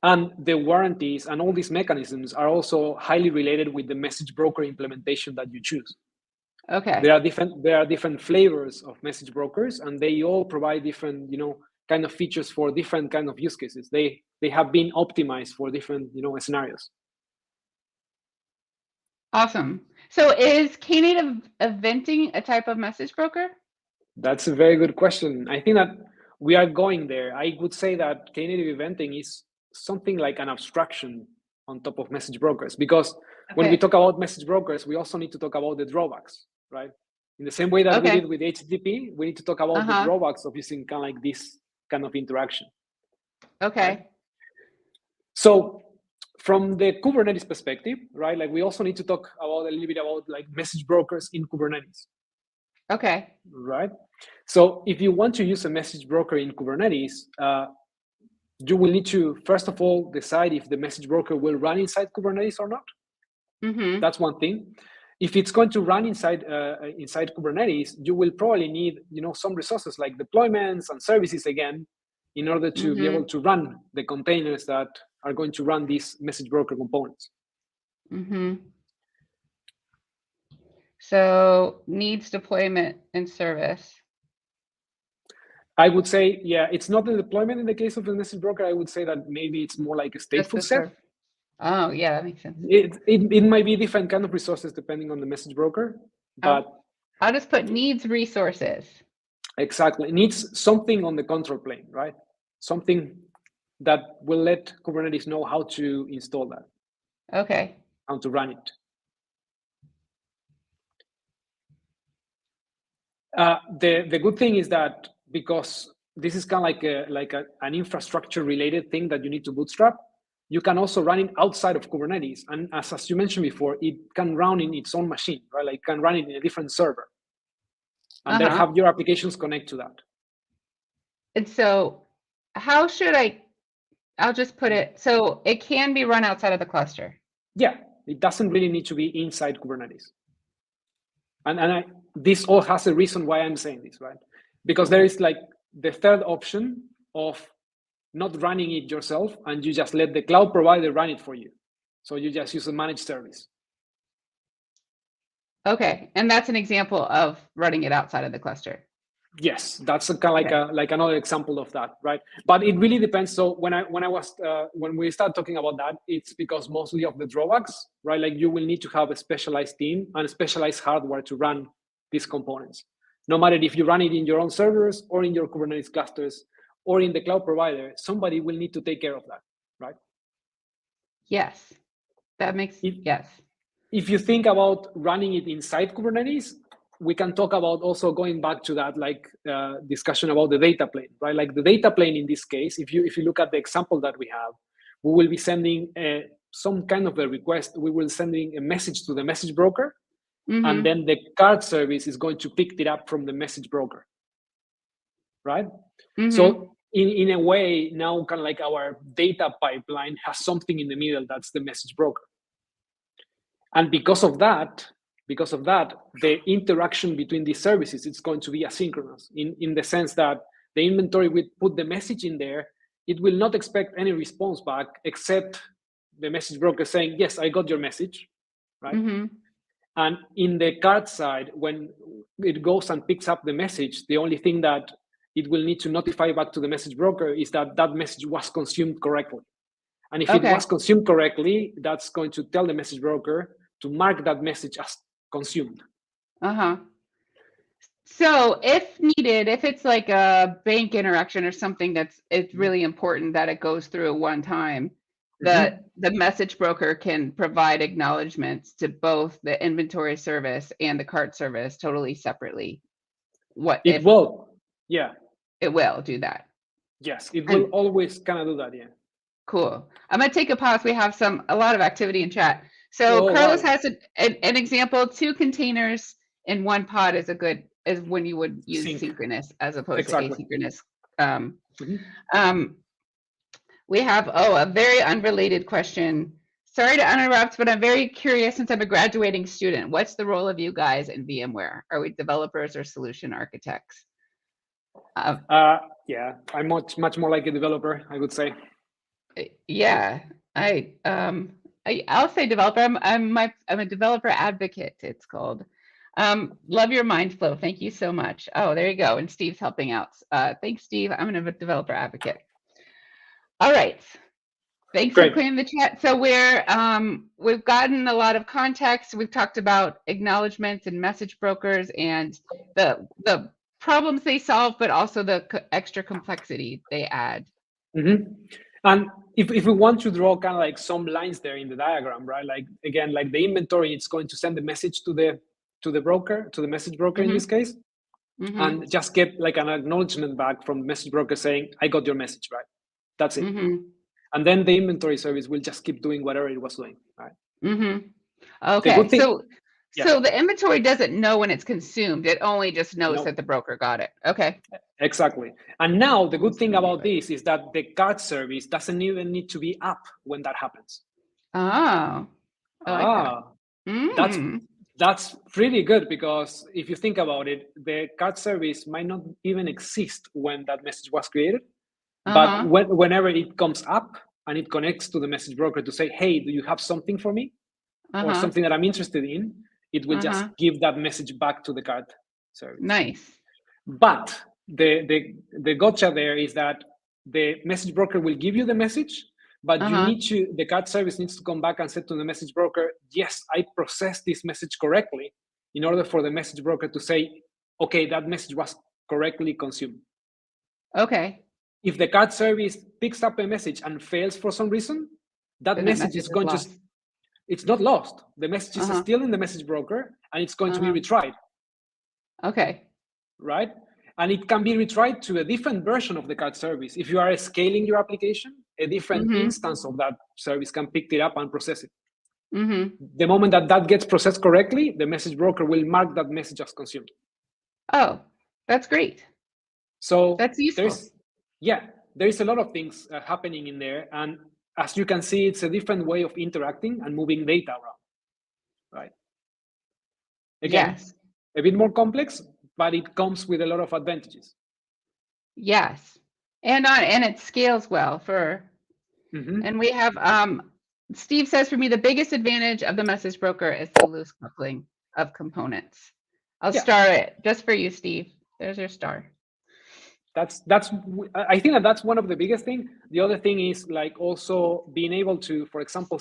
Speaker 2: And the warranties and all these mechanisms are also highly related with the message broker implementation that you choose.
Speaker 1: Okay.
Speaker 2: There are different flavors of message brokers, and they all provide different, kind of features for different kind of use cases. They have been optimized for different, scenarios.
Speaker 1: Awesome. So is Knative Eventing a type of message broker?
Speaker 2: That's a very good question. I think that we are going there. I would say that Knative Eventing is something like an abstraction on top of message brokers, because when we talk about message brokers, we also need to talk about the drawbacks, right? In the same way that we did with HTTP, we need to talk about the drawbacks of using kind of like this kind of interaction.
Speaker 1: Okay.
Speaker 2: Right? So from the Kubernetes perspective, right, like we also need to talk about a little bit about like message brokers in Kubernetes.
Speaker 1: Okay.
Speaker 2: Right. So if you want to use a message broker in Kubernetes, you will need to, first of all, decide if the message broker will run inside Kubernetes or not.
Speaker 1: Mm-hmm.
Speaker 2: That's one thing. If it's going to run inside Kubernetes, you will probably need, some resources like deployments and services again, in order to be able to run the containers that are going to run these message broker components.
Speaker 1: Mm-hmm. So needs deployment and service.
Speaker 2: I would say, yeah, it's not the deployment in the case of the message broker. I would say that maybe it's more like a stateful set.
Speaker 1: Oh, yeah, that makes sense.
Speaker 2: It might be different kind of resources depending on the message broker, but
Speaker 1: I'll just put needs resources.
Speaker 2: Exactly. It needs something on the control plane, right? Something that will let Kubernetes know how to install that.
Speaker 1: Okay.
Speaker 2: How to run it. The good thing is that because this is kind of like an infrastructure related thing that you need to bootstrap, you can also run it outside of Kubernetes. And as you mentioned before, it can run in its own machine, right? Like it can run it in a different server. And then have your applications connect to that.
Speaker 1: And so how should I'll just put it, so it can be run outside of the cluster.
Speaker 2: Yeah, it doesn't really need to be inside Kubernetes. And this all has a reason why I'm saying this, right? Because there is like the third option of not running it yourself, and you just let the cloud provider run it for you. So you just use a managed service.
Speaker 1: Okay, and that's an example of running it outside of the cluster.
Speaker 2: Yes, that's kind of like another example of that, right? But it really depends. So when we start talking about that, it's because mostly of the drawbacks, right? Like you will need to have a specialized team and specialized hardware to run these components. No matter if you run it in your own servers or in your Kubernetes clusters or in the cloud provider, somebody will need to take care of that, right?
Speaker 1: Yes, that makes yes.
Speaker 2: If you think about running it inside Kubernetes, we can talk about also going back to that discussion about the data plane, right? Like the data plane in this case, if you look at the example that we have, we will be sending some kind of a request. We will sending a message to the message broker, and then the card service is going to pick it up from the message broker, right? So in a way, now kind of like our data pipeline has something in the middle that's the message broker. And because of that, because of that, the interaction between these services is going to be asynchronous in the sense that the inventory will put the message in there. It will not expect any response back except the message broker saying, yes, I got your message, right?
Speaker 1: Mm-hmm.
Speaker 2: And in the card side, when it goes and picks up the message, the only thing that it will need to notify back to the message broker is that that message was consumed correctly. And if it
Speaker 1: Okay.
Speaker 2: was consumed correctly, that's going to tell the message broker to mark that message as consumed.
Speaker 1: Uh-huh. So if needed, if it's like a bank interaction or something it's really important that it goes through at one time, the message broker can provide acknowledgments to both the inventory service and the cart service totally separately.
Speaker 2: It will. Yeah.
Speaker 1: It will do that.
Speaker 2: Yes, it will always kind of do that. Yeah.
Speaker 1: Cool. I'm gonna take a pause. We have a lot of activity in chat. So Carlos has an example. 2 containers in one pod is when you would use synchronous as opposed to asynchronous. We have a very unrelated question. Sorry to interrupt, but I'm very curious since I'm a graduating student. What's the role of you guys in VMware? Are we developers or solution architects?
Speaker 2: Yeah, I'm much more like a developer, I would say.
Speaker 1: Yeah, I'll say developer. I'm a developer advocate. It's called. Love your mind flow. Thank you so much. Oh, there you go. And Steve's helping out. Thanks, Steve. I'm a developer advocate. All right. Thanks for clearing the chat. So we've gotten a lot of context. We've talked about acknowledgements and message brokers and the problems they solve, but also the extra complexity they add.
Speaker 2: And if we want to draw kind of like some lines there in the diagram, right? Like again, like the inventory, it's going to send the message to the broker, to the message broker in this case, and just get like an acknowledgement back from the message broker saying, I got your message, right? That's it. And then the inventory service will just keep doing whatever it was doing, right?
Speaker 1: Okay, so the inventory doesn't know when it's consumed. It only just knows that the broker got it. Okay.
Speaker 2: Exactly. And now the good thing about this is that the card service doesn't even need to be up when that happens.
Speaker 1: Oh, I like that.
Speaker 2: That's pretty good, because if you think about it, the card service might not even exist when that message was created. But whenever it comes up and it connects to the message broker to say, hey, do you have something for me? Or something that I'm interested in, it will just give that message back to the card service.
Speaker 1: Nice.
Speaker 2: But the gotcha there is that the message broker will give you the message, but the card service needs to come back and say to the message broker, yes, I processed this message correctly, in order for the message broker to say, okay, that message was correctly consumed.
Speaker 1: Okay.
Speaker 2: If the card service picks up a message and fails for some reason, that message is going to, it's not lost. The message is still in the message broker, and it's going to be retried.
Speaker 1: Okay.
Speaker 2: Right? And it can be retried to a different version of the card service. If you are scaling your application, a different instance of that service can pick it up and process it. The moment that gets processed correctly, the message broker will mark that message as consumed.
Speaker 1: Oh, that's great.
Speaker 2: So
Speaker 1: that's useful.
Speaker 2: There is a lot of things happening in there. And as you can see, it's a different way of interacting and moving data around, right? Again, a bit more complex, but it comes with a lot of advantages.
Speaker 1: Yes, and it scales well and we have Steve says, for me, the biggest advantage of the message broker is the loose coupling of components. I'll star it just for you, Steve. There's your star.
Speaker 2: I think that's one of the biggest thing. The other thing is like also being able to, for example,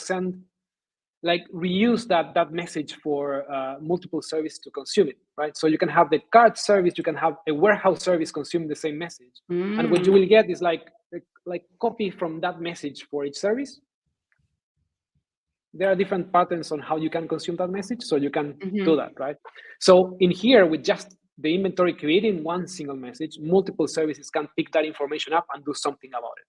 Speaker 2: reuse that message for multiple services to consume it, right? So you can have the card service, you can have a warehouse service consume the same message, and what you will get is like copy from that message for each service. There are different patterns on how you can consume that message, so you can do that, right? So in here, with just the inventory creating one single message, multiple services can pick that information up and do something about it.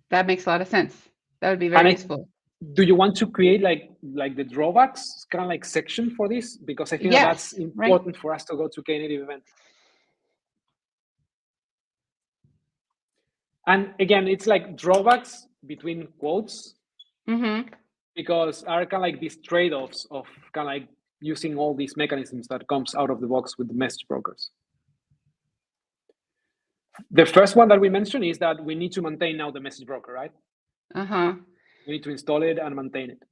Speaker 1: That makes a lot of sense. That would be very useful.
Speaker 2: Do you want to create like the drawbacks kind of like section for this? Because I think that's important for us to go to Knative Eventing. And again, it's like drawbacks between quotes. because are kind of like these trade-offs of kind of like using all these mechanisms that comes out of the box with the message brokers. The first one that we mentioned is that we need to maintain now the message broker, right?
Speaker 1: Uh-huh.
Speaker 2: We need to install it and maintain it.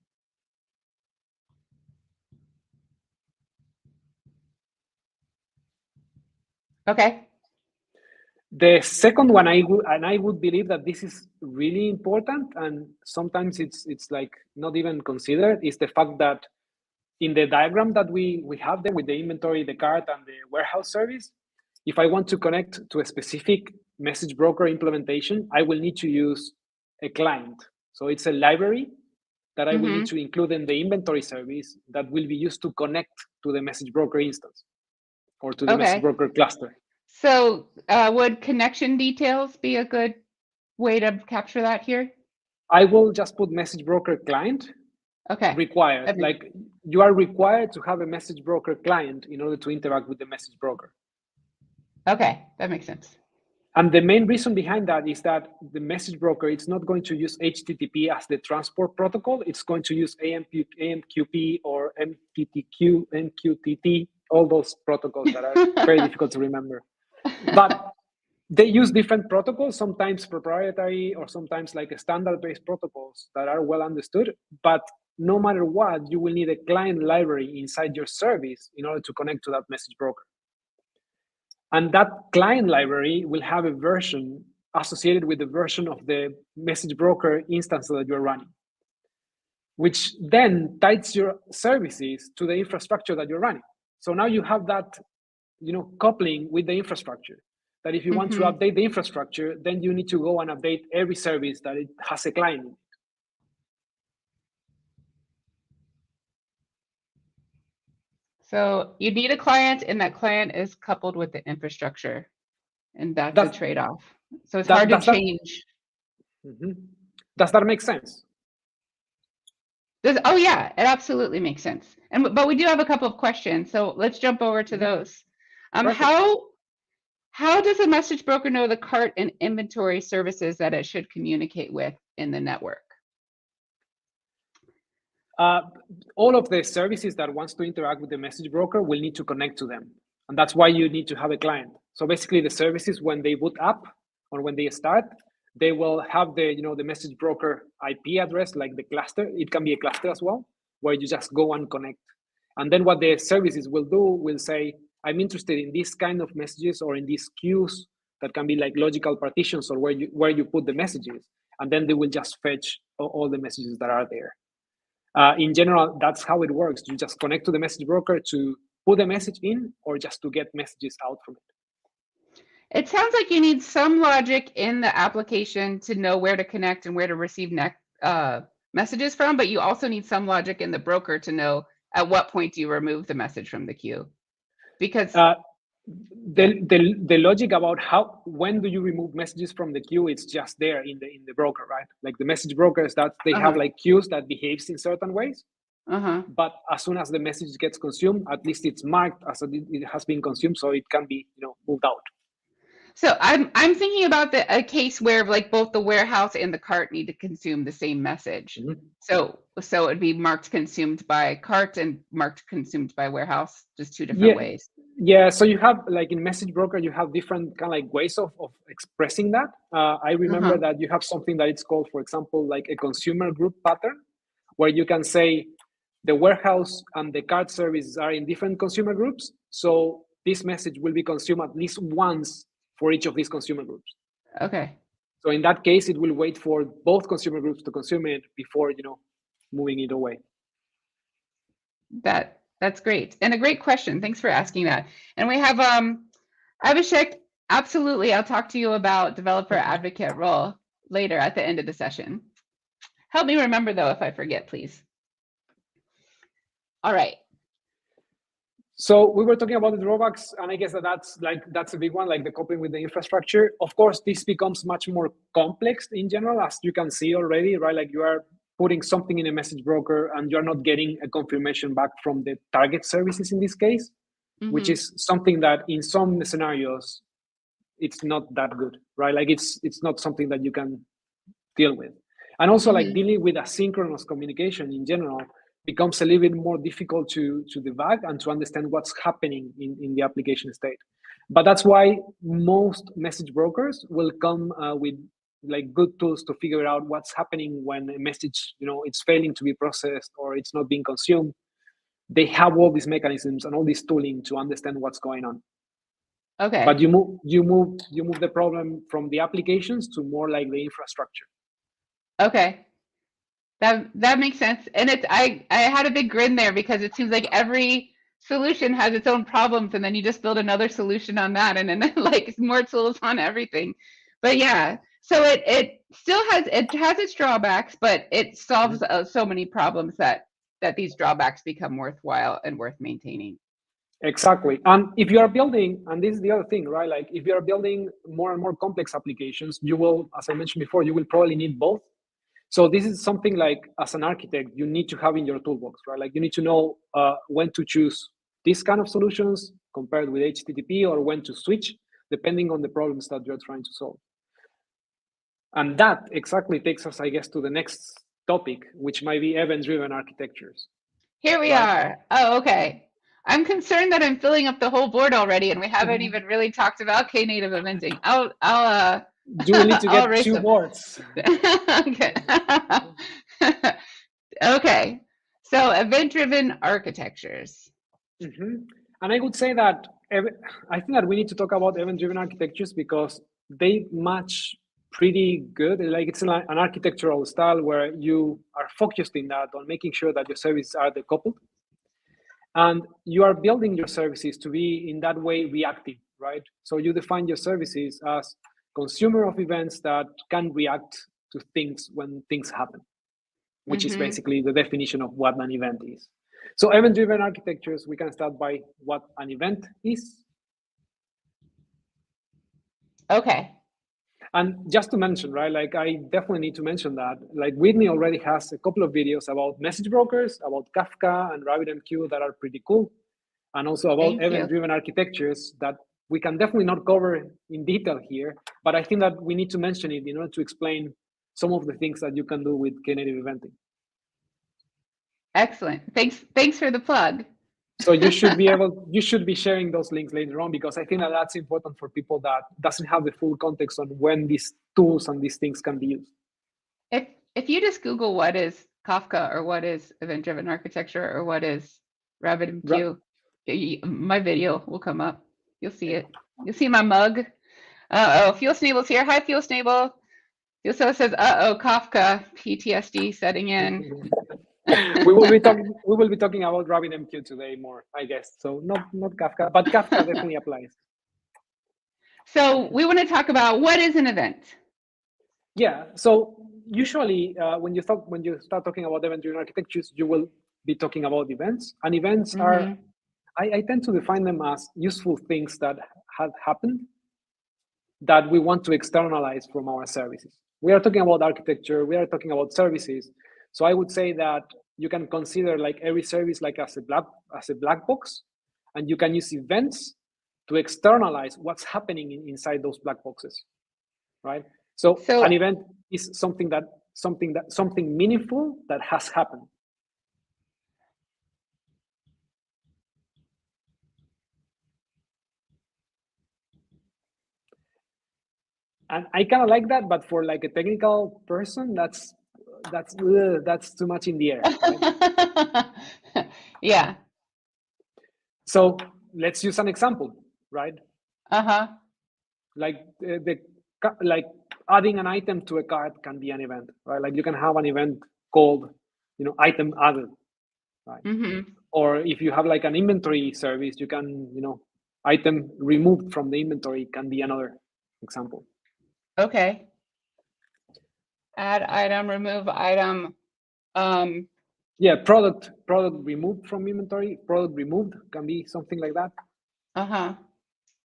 Speaker 1: Okay.
Speaker 2: The second one, I would believe that this is really important, and sometimes it's like not even considered, is the fact that in the diagram that we have there with the inventory, the cart, and the warehouse service, if I want to connect to a specific message broker implementation, I will need to use a client. So it's a library that I will need to include in the inventory service that will be used to connect to the message broker instance or to the message broker cluster.
Speaker 1: So would connection details be a good way to capture that here?
Speaker 2: I will just put message broker client.
Speaker 1: Okay.
Speaker 2: Required. Like you are required to have a message broker client in order to interact with the message broker.
Speaker 1: Okay, that makes sense.
Speaker 2: And the main reason behind that is that the message broker, it's not going to use HTTP as the transport protocol. It's going to use AMQP or MQTT, MQTT, all those protocols that are very difficult to remember. But they use different protocols, sometimes proprietary or sometimes like a standard-based protocols that are well understood. But no matter what, you will need a client library inside your service in order to connect to that message broker. And that client library will have a version associated with the version of the message broker instance that you're running, which then ties your services to the infrastructure that you're running. So now you have that, coupling with the infrastructure. That if you want to update the infrastructure, then you need to go and update every service that it has a client in it.
Speaker 1: So you need a client, and that client is coupled with the infrastructure, and that's a trade-off. So it's hard to change.
Speaker 2: Does that make sense?
Speaker 1: Oh yeah, it absolutely makes sense. But we do have a couple of questions, so let's jump over to those. How does a message broker know the cart and inventory services that it should communicate with in the network?
Speaker 2: All of the services that wants to interact with the message broker will need to connect to them. And that's why you need to have a client. So basically the services, when they boot up or when they start, they will have the, the message broker IP address, like the cluster. It can be a cluster as well, where you just go and connect. And then what the services will do will say, I'm interested in this kind of messages or in these queues that can be like logical partitions or where you put the messages. And then they will just fetch all the messages that are there. In general, that's how it works. You just connect to the message broker to put a message in or just to get messages out from it.
Speaker 1: It sounds like you need some logic in the application to know where to connect and where to receive messages from, but you also need some logic in the broker to know at what point do you remove the message from the queue. Because
Speaker 2: the logic about when do you remove messages from the queue, it's just there in the broker, right? Like the message brokers, that they have like queues that behaves in certain ways. But as soon as the message gets consumed, at least it's marked as it has been consumed, so it can be moved out.
Speaker 1: So I'm thinking about a case where like both the warehouse and the cart need to consume the same message. So it'd be marked consumed by cart and marked consumed by warehouse, just two different ways.
Speaker 2: Yeah, so you have like in message broker, you have different kind of like ways of expressing that. I remember that you have something that it's called, for example, like a consumer group pattern, where you can say the warehouse and the cart services are in different consumer groups. So this message will be consumed at least once for each of these consumer groups.
Speaker 1: Okay.
Speaker 2: So in that case, it will wait for both consumer groups to consume it before, moving it away.
Speaker 1: That's great. And a great question. Thanks for asking that. And we have Abhishek. Absolutely. I'll talk to you about developer advocate role later at the end of the session. Help me remember though, if I forget, please. All right.
Speaker 2: So we were talking about the drawbacks, and I guess that's a big one, like the coupling with the infrastructure. Of course, this becomes much more complex in general, as you can see already, right? Like you are putting something in a message broker and you're not getting a confirmation back from the target services in this case, which is something that in some scenarios, it's not that good, right? Like it's not something that you can deal with. And also like dealing with asynchronous communication in general becomes a little bit more difficult to debug and to understand what's happening in the application state. But that's why most message brokers will come with like good tools to figure out what's happening when a message, it's failing to be processed or it's not being consumed. They have all these mechanisms and all this tooling to understand what's going on.
Speaker 1: Okay.
Speaker 2: But you move the problem from the applications to more like the infrastructure.
Speaker 1: Okay. That makes sense. And I had a big grin there because it seems like every solution has its own problems, and then you just build another solution on that, and then like more tools on everything. But yeah, so it still has its drawbacks, but it solves so many problems that these drawbacks become worthwhile and worth maintaining.
Speaker 2: Exactly. And if you are building, and this is the other thing, right? Like if you are building more and more complex applications, you will, as I mentioned before, you will probably need both. So this is something like, as an architect, you need to have in your toolbox, right? Like you need to know when to choose these kind of solutions compared with HTTP, or when to switch, depending on the problems that you're trying to solve. And that exactly takes us, I guess, to the next topic, which might be event-driven architectures.
Speaker 1: Here we are. Oh, okay. I'm concerned that I'm filling up the whole board already, and we haven't even really talked about Knative Eventing.
Speaker 2: You will need to get 2 boards.
Speaker 1: Okay. Okay. So event-driven architectures.
Speaker 2: And I would say that I think that we need to talk about event-driven architectures because they match pretty good. Like it's an architectural style where you are focused in that on making sure that your services are decoupled. And you are building your services to be in that way reactive, right? So you define your services as consumer of events that can react to things when things happen, which is basically the definition of what an event is. So event-driven architectures, we can start by what an event is.
Speaker 1: Okay.
Speaker 2: And just to mention, right, like I definitely need to mention that, like Whitney already has a couple of videos about message brokers, about Kafka and RabbitMQ that are pretty cool. And also about event-driven architectures that we can definitely not cover in detail here, but I think that we need to mention it in order to explain some of the things that you can do with Knative Eventing.
Speaker 1: Excellent. Thanks for the plug.
Speaker 2: So you should be sharing those links later on, because I think that that's important for people that doesn't have the full context on when these tools and these things can be used.
Speaker 1: If you just Google what is Kafka or what is event-driven architecture or what is RabbitMQ, my video will come up. You'll see it. You'll see my mug. Oh, Fuel Snable's here. Hi, Fuel Snable. Fuel Snable says, Kafka, PTSD setting in.
Speaker 2: we will be talking about RabbitMQ today more, I guess. So not Kafka, but Kafka definitely applies.
Speaker 1: So we want to talk about what is an event.
Speaker 2: Yeah. So usually when you start talking about event-driven architectures, you will be talking about events. And events are, I tend to define them as useful things that have happened that we want to externalize from our services. We are talking about architecture. We are talking about services. So I would say that you can consider like every service like as a black box, and you can use events to externalize what's happening inside those black boxes, right? So an event is something meaningful that has happened. And I kind of like that, but for like a technical person, that's too much in the air. Right?
Speaker 1: Yeah.
Speaker 2: So let's use an example, right? Like like adding an item to a cart can be an event, right? Like you can have an event called, item added, right? Or if you have like an inventory service, you can, item removed from the inventory can be another example.
Speaker 1: Okay. Add item, remove item.
Speaker 2: Yeah, product removed from inventory, product removed can be something like that.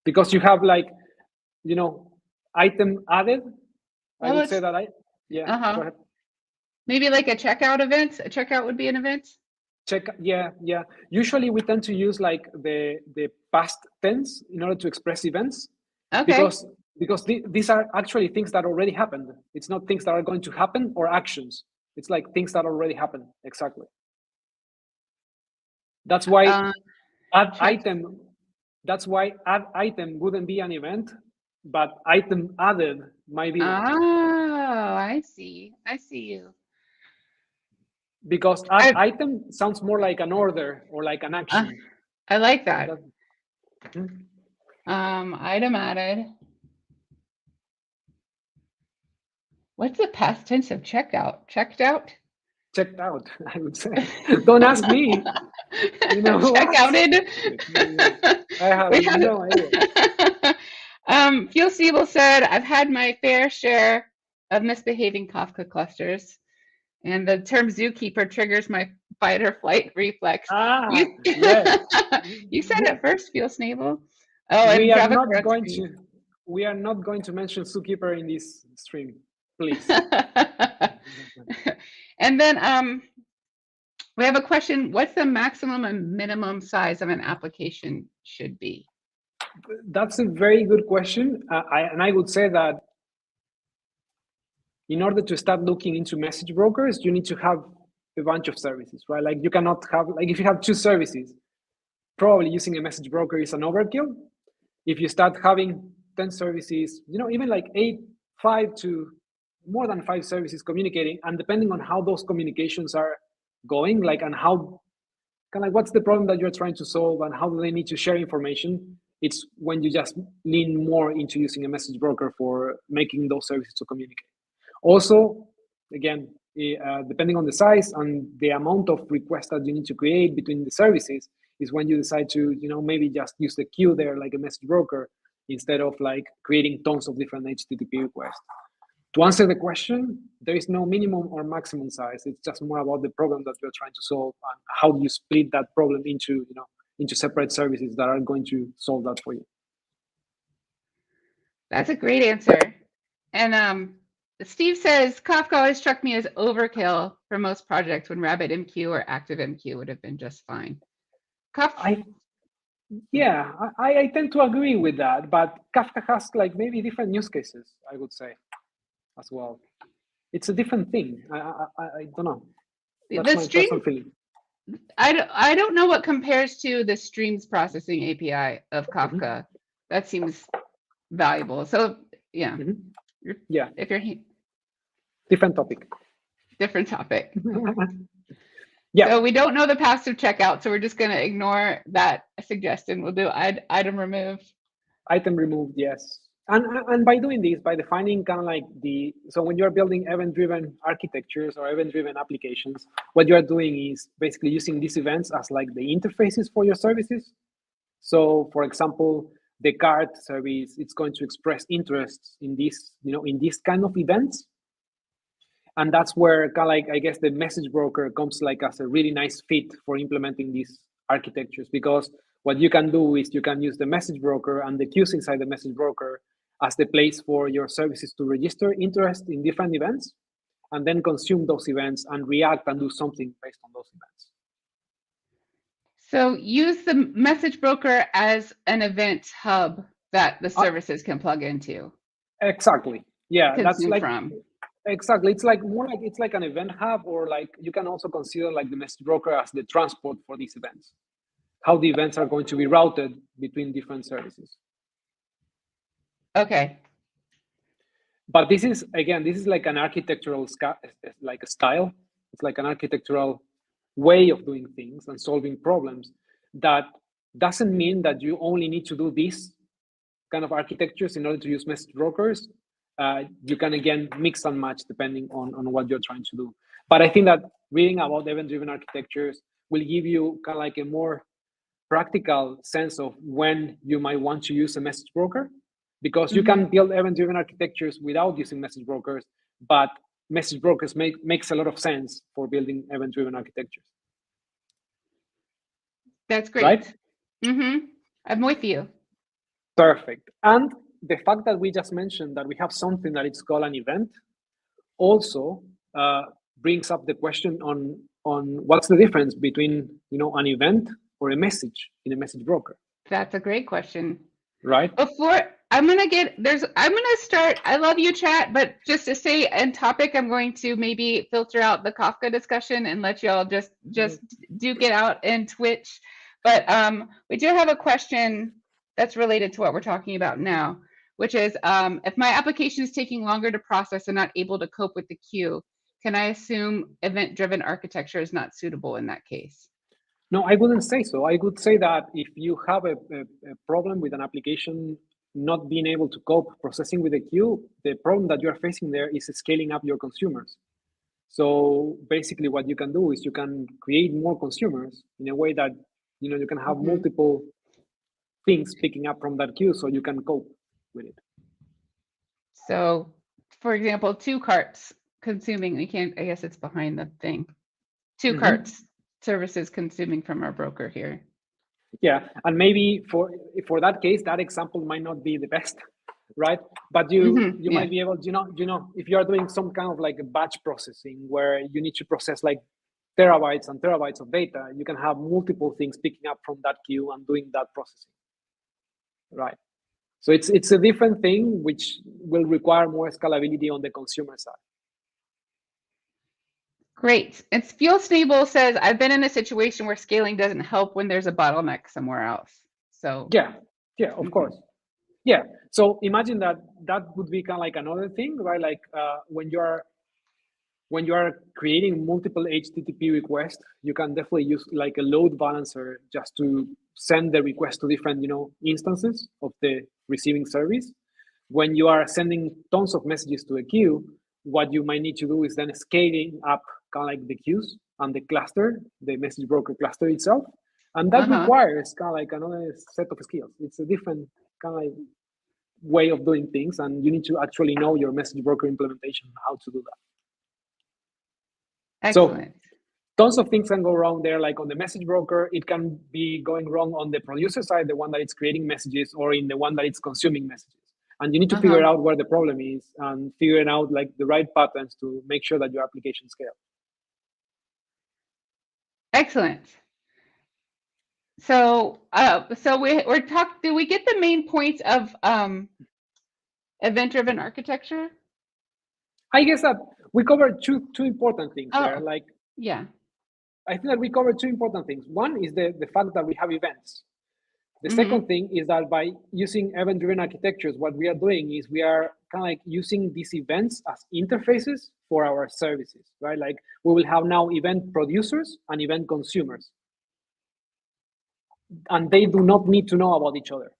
Speaker 2: Because you have like, item added. I would say that go ahead.
Speaker 1: Maybe like a checkout event. A checkout would be an event.
Speaker 2: Yeah. Usually we tend to use like the past tense in order to express events.
Speaker 1: Okay.
Speaker 2: Because Because these are actually things that already happened. It's not things that are going to happen or actions. It's like things that already happened. Exactly. That's why add item. That's why add item wouldn't be an event, but item added might be one.
Speaker 1: Oh, I see. I see you.
Speaker 2: Because add item sounds more like an order or like an action.
Speaker 1: I like that.
Speaker 2: Hmm.
Speaker 1: Item added. What's the past tense of checkout? Checked out?
Speaker 2: Checked out, I would say. Don't ask me. You know what?
Speaker 1: Checkouted.
Speaker 2: I have no idea.
Speaker 1: Fuel Siebel said, I've had my fair share of misbehaving Kafka clusters, and the term zookeeper triggers my fight or flight reflex.
Speaker 2: Yes.
Speaker 1: You said it first, Fuel Siebel. Oh,
Speaker 2: we
Speaker 1: and
Speaker 2: are
Speaker 1: Java
Speaker 2: not going to. We are not going to mention zookeeper in this stream, please.
Speaker 1: And then we have a question. What's the maximum and minimum size of an application should be?
Speaker 2: That's a very good question. I would say that in order to start looking into message brokers, you need to have a bunch of services, right? Like you cannot have, like if you have 2 services, probably using a message broker is an overkill. If you start having 10 services, even like 8, 5 to more than 5 services communicating, and depending on how those communications are going, like, and how, kind of like, what's the problem that you're trying to solve and how do they need to share information, it's when you just lean more into using a message broker for making those services to communicate. Also, again, depending on the size and the amount of requests that you need to create between the services is when you decide to, maybe just use the queue there like a message broker instead of like creating tons of different HTTP requests. To answer the question, there is no minimum or maximum size. It's just more about the problem that you're trying to solve and how do you split that problem into, into separate services that are going to solve that for you.
Speaker 1: That's a great answer. And Steve says, Kafka always struck me as overkill for most projects when RabbitMQ or ActiveMQ would have been just fine.
Speaker 2: I tend to agree with that, but Kafka has like maybe different use cases, I would say, as well. It's a different thing. I don't know. That's my personal feeling.
Speaker 1: I don't know what compares to the streams processing API of Kafka. Mm-hmm. That seems valuable. So yeah.
Speaker 2: Mm-hmm.
Speaker 1: If you're
Speaker 2: different topic.
Speaker 1: Different topic.
Speaker 2: Yeah.
Speaker 1: So we don't know the passive checkout, so we're just going to ignore that suggestion. We'll do item remove.
Speaker 2: Item removed, yes. And by doing this, by defining kind of like so when you're building event-driven architectures or event-driven applications, what you're doing is basically using these events as like the interfaces for your services. So for example, the card service, it's going to express interest in this, in this kind of events. And that's where kind of like, I guess the message broker comes like as a really nice fit for implementing these architectures, because what you can do is you can use the message broker and the queues inside the message broker as the place for your services to register interest in different events and then consume those events and react and do something based on those events.
Speaker 1: So use the message broker as an event hub that the services can plug into.
Speaker 2: Exactly. Yeah,
Speaker 1: that's like from.
Speaker 2: Exactly. It's like more like it's like an event hub, or like you can also consider like the message broker as the transport for these events. How the events are going to be routed between different services.
Speaker 1: Okay.
Speaker 2: But this is like an architectural like a style. It's like an architectural way of doing things and solving problems. That doesn't mean that you only need to do this kind of architectures in order to use message brokers. You can again mix and match depending on what you're trying to do. But I think that reading about event-driven architectures will give you kind of like a more practical sense of when you might want to use a message broker, because you can build event-driven architectures without using message brokers, but message brokers makes a lot of sense for building event-driven architectures.
Speaker 1: That's great.
Speaker 2: Right?
Speaker 1: I'm with you.
Speaker 2: Perfect. And the fact that we just mentioned that we have something that it's called an event also brings up the question on what's the difference between an event or a message in a message broker.
Speaker 1: That's a great question.
Speaker 2: Right.
Speaker 1: Before I'm gonna start. I love you, chat, but just to say in topic, I'm going to maybe filter out the Kafka discussion and let y'all just duke it out in Twitch. But we do have a question that's related to what we're talking about now, which is if my application is taking longer to process and not able to cope with the queue, can I assume event-driven architecture is not suitable in that case?
Speaker 2: No, I wouldn't say so. I would say that if you have a problem with an application not being able to cope processing with the queue, the problem that you're facing there is scaling up your consumers. So basically what you can do is you can create more consumers in a way that you can have multiple things picking up from that queue so you can cope with it.
Speaker 1: So for example, 2 carts consuming, I guess it's behind the thing. 2 carts services consuming from our broker here.
Speaker 2: Yeah, and maybe for that case, that example might not be the best, right? But you might be able, if you are doing some kind of like a batch processing where you need to process like terabytes and terabytes of data, you can have multiple things picking up from that queue and doing that processing, right? So it's a different thing which will require more scalability on the consumer side.
Speaker 1: Great. And Fuel Stable says, I've been in a situation where scaling doesn't help when there's a bottleneck somewhere else. So
Speaker 2: yeah, of course. Yeah. So imagine that would be kind of like another thing, right? Like when you are creating multiple HTTP requests, you can definitely use like a load balancer just to send the request to different, instances of the receiving service. When you are sending tons of messages to a queue, what you might need to do is then scaling up kind of like the queues and the cluster, the message broker cluster itself. And that requires kind of like another set of skills. It's a different kind of like way of doing things, and you need to actually know your message broker implementation, how to do that.
Speaker 1: Excellent.
Speaker 2: So tons of things can go wrong there. Like on the message broker, it can be going wrong on the producer side, the one that it's creating messages, or in the one that it's consuming messages. And you need to figure out where the problem is and figuring out like the right patterns to make sure that your application scales.
Speaker 1: Excellent. So we're talking. Do we get the main points of event-driven architecture?
Speaker 2: I guess that we covered two important things there. Like,
Speaker 1: yeah,
Speaker 2: I think that we covered 2 important things. One is the fact that we have events. The second thing is that by using event-driven architectures, what we are doing is we are kind of like using these events as interfaces for our services, right? Like we will have now event producers and event consumers. And they do not need to know about each other.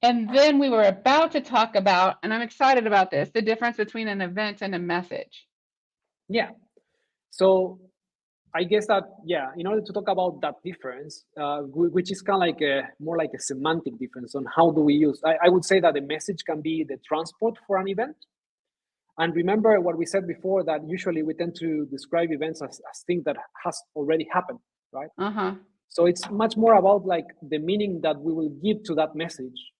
Speaker 1: And then we were about to talk about, and I'm excited about this, the difference between an event and a message.
Speaker 2: Yeah. So I guess that, in order to talk about that difference, which is kind of like more like a semantic difference on how do we use, I would say that the message can be the transport for an event. And remember what we said before, that usually we tend to describe events as things that has already happened, right? So it's much more about like the meaning that we will give to that message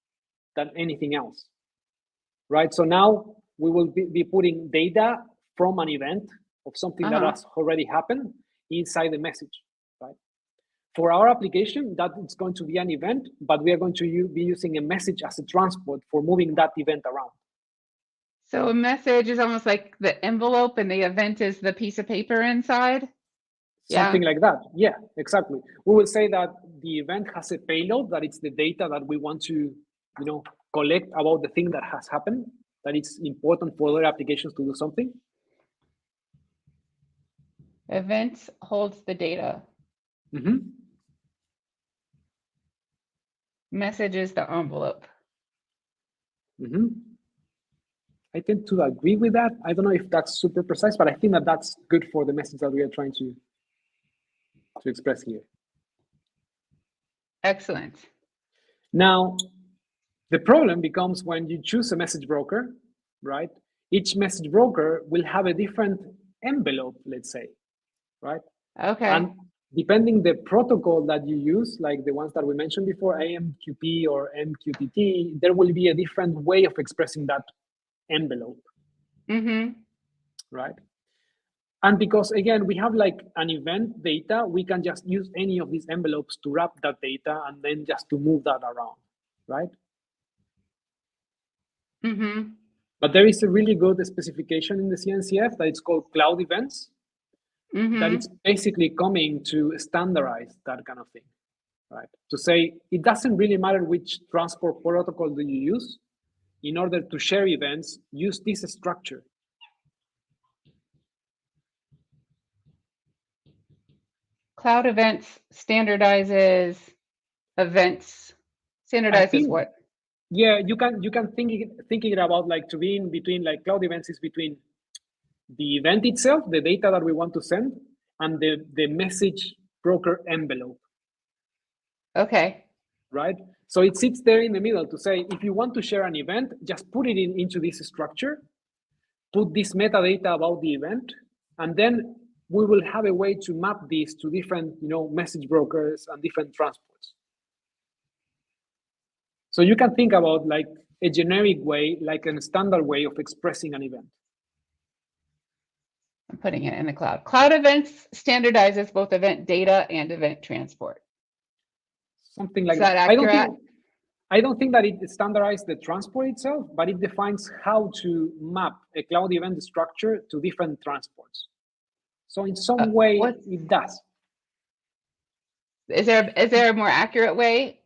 Speaker 2: than anything else, right? So now we will be putting data from an event of something that has already happened inside the message, right? For our application, that it's going to be an event, but we are going to be using a message as a transport for moving that event around.
Speaker 1: So a message is almost like the envelope and the event is the piece of paper inside?
Speaker 2: Something like that. Yeah, exactly. We will say that the event has a payload, that it's the data that we want to, collect about the thing that has happened, that it's important for other applications to do something.
Speaker 1: Event holds the data. Message is the envelope.
Speaker 2: I tend to agree with that. I don't know if that's super precise, but I think that that's good for the message that we are trying to express here.
Speaker 1: Excellent.
Speaker 2: Now, the problem becomes when you choose a message broker, right? Each message broker will have a different envelope, let's say, right?
Speaker 1: Okay.
Speaker 2: And depending the protocol that you use, like the ones that we mentioned before, AMQP or MQTT, there will be a different way of expressing that envelope, right? And because, again, we have like an event data, we can just use any of these envelopes to wrap that data and then just to move that around, right?
Speaker 1: Mm-hmm.
Speaker 2: But there is a really good specification in the CNCF that it's called cloud events, that it's basically coming to standardize that kind of thing, right? To say it doesn't really matter which transport protocol do you use. In order to share events, use this structure.
Speaker 1: Cloud events standardizes events. Standardizes what?
Speaker 2: Yeah, you can think it about like to be in between, like cloud events is between the event itself, the data that we want to send, and the message broker envelope.
Speaker 1: Okay.
Speaker 2: Right? So it sits there in the middle to say, if you want to share an event, just put it into this structure, put this metadata about the event, and then we will have a way to map this to different, message brokers and different transports. So you can think about like a generic way, like a standard way of expressing an event.
Speaker 1: I'm putting it in the cloud. Cloud events standardizes both event data and event transport.
Speaker 2: Something like
Speaker 1: Is that
Speaker 2: that.
Speaker 1: accurate?
Speaker 2: I don't think that it standardizes the transport itself, but it defines how to map a cloud event structure to different transports. So in some way, it does.
Speaker 1: Is there a more accurate way?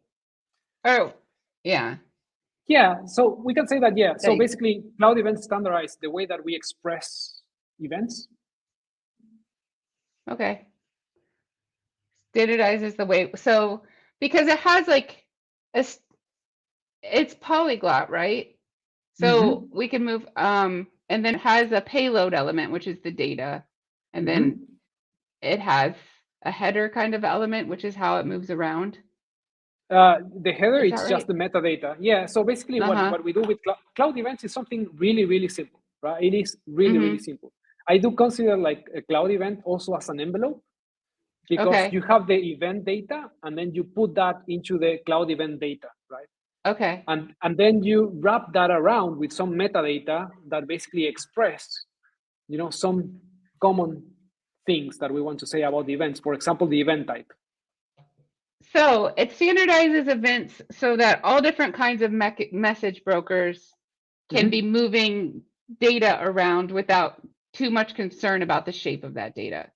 Speaker 1: Oh, yeah.
Speaker 2: Yeah, so we can say that, yeah. So basically, cloud events standardize the way that we express events.
Speaker 1: Okay. Standardizes the way. So because it has like it's polyglot, right? So we can move and then it has a payload element, which is the data, and then it has a header kind of element, which is how it moves around.
Speaker 2: The header, it's
Speaker 1: right?
Speaker 2: just the metadata. Yeah, so basically what we do with cloud events is something really, really simple, right? It is really, really simple. I do consider like a cloud event also as an envelope, because you have the event data and then you put that into the cloud event data, right?
Speaker 1: Okay.
Speaker 2: And then you wrap that around with some metadata that basically express, some common things that we want to say about the events. For example, the event type.
Speaker 1: So it standardizes events so that all different kinds of message brokers can be moving data around without too much concern about the shape of that data.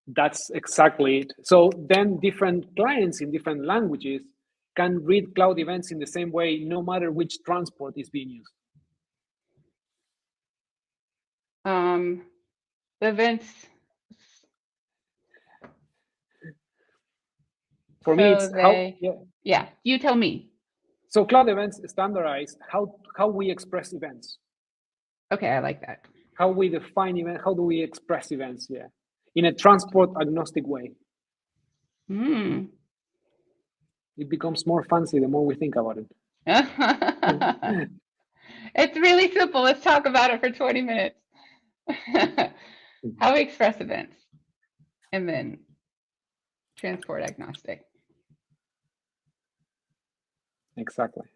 Speaker 2: That's exactly it. So then different clients in different languages can read cloud events in the same way, no matter which transport is being used.
Speaker 1: Events.
Speaker 2: For me, it's
Speaker 1: yeah, you tell me.
Speaker 2: So cloud events standardize how we express events.
Speaker 1: Okay, I like that.
Speaker 2: How we define events, how do we express events, yeah. In a transport agnostic way. It becomes more fancy the more we think about it.
Speaker 1: It's really simple. Let's talk about it for 20 minutes. How we express events, and then transport agnostic.
Speaker 2: Exactly.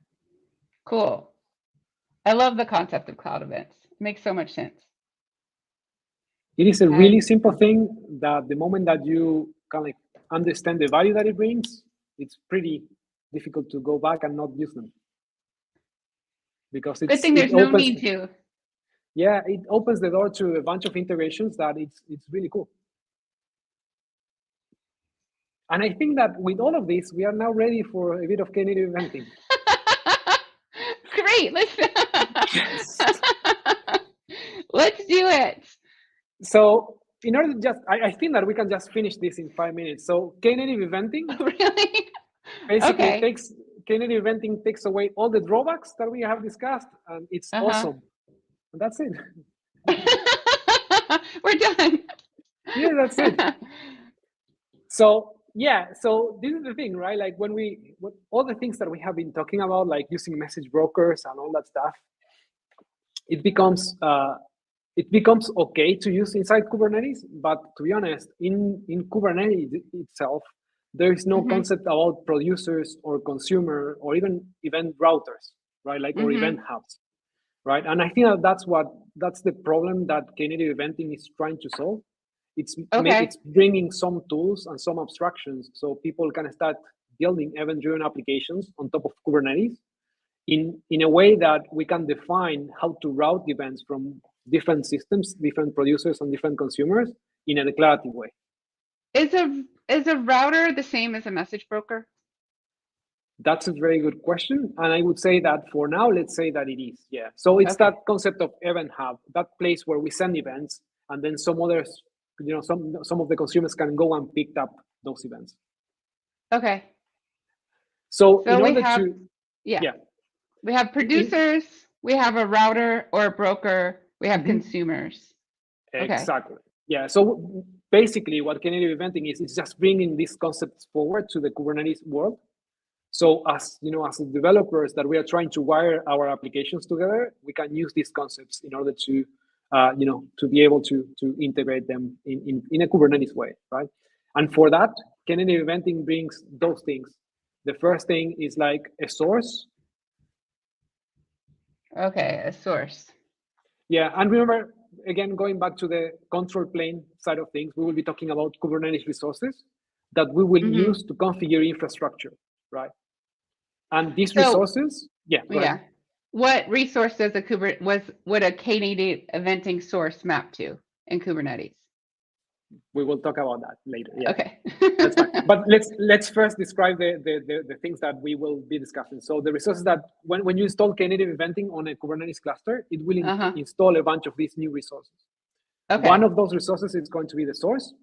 Speaker 1: Cool. I love the concept of cloud events. It makes so much sense.
Speaker 2: It is a really simple thing that the moment that you kind of understand the value that it brings, it's pretty difficult to go back and not use them. Because it's
Speaker 1: good thing there's no need to.
Speaker 2: Yeah, it opens the door to a bunch of integrations that it's really cool. And I think that with all of this, we are now ready for a bit of Knative Eventing.
Speaker 1: Great, let's do it.
Speaker 2: So in order to I think that we can just finish this in 5 minutes. So Knative Eventing
Speaker 1: really
Speaker 2: basically Knative Eventing takes away all the drawbacks that we have discussed, and it's awesome. And that's it.
Speaker 1: We're done.
Speaker 2: Yeah, that's it. So yeah, so this is the thing, right? Like when all the things that we have been talking about, like using message brokers and all that stuff, it becomes okay to use inside Kubernetes. But to be honest, in Kubernetes itself, there is no concept about producers or consumer or even event routers, right? Like or event hubs, right? And I think that's the problem that Knative Eventing is trying to solve. It's bringing some tools and some abstractions so people can start building event-driven applications on top of Kubernetes in a way that we can define how to route events from different systems, different producers, and different consumers in a declarative way.
Speaker 1: Is a router the same as a message broker?
Speaker 2: That's a very good question. And I would say that for now, let's say that it is. Yeah. So it's that concept of event hub, that place where we send events, and then some others, some of the consumers can go and pick up those events.
Speaker 1: Okay.
Speaker 2: So in order to,
Speaker 1: we have producers, we have a router or a broker, we have consumers.
Speaker 2: Exactly. Okay. Yeah. So basically what Knative Eventing is just bringing these concepts forward to the Kubernetes world. So as as developers that we are trying to wire our applications together, we can use these concepts in order to to be able to integrate them in a Kubernetes way, right? And for that, Knative Eventing brings those things. The first thing is like a source.
Speaker 1: Okay, a source.
Speaker 2: Yeah, and remember, again, going back to the control plane side of things, we will be talking about Kubernetes resources that we will use to configure infrastructure, right? And these resources,
Speaker 1: what resource does would a Knative Eventing source map to in Kubernetes?
Speaker 2: We will talk about that later. Yeah.
Speaker 1: Okay.
Speaker 2: That's fine. But let's first describe the things that we will be discussing. So the resources that when you install Knative Eventing on a Kubernetes cluster, it will install a bunch of these new resources. Okay. One of those resources is going to be the source.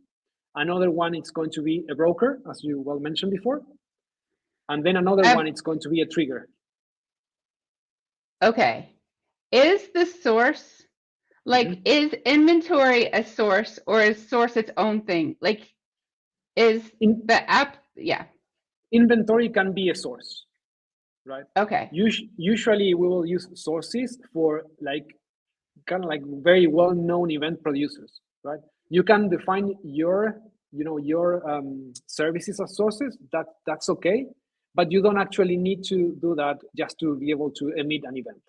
Speaker 2: Another one is going to be a broker, as you well mentioned before. And then another one, it's going to be a trigger.
Speaker 1: Okay. Is the source, is inventory a source, or is source its own thing? Like, is the app,
Speaker 2: Inventory can be a source, right?
Speaker 1: Okay.
Speaker 2: Usually we will use sources for kind of very well-known event producers, right? You can define your services as sources. That's okay. But you don't actually need to do that just to be able to emit an event.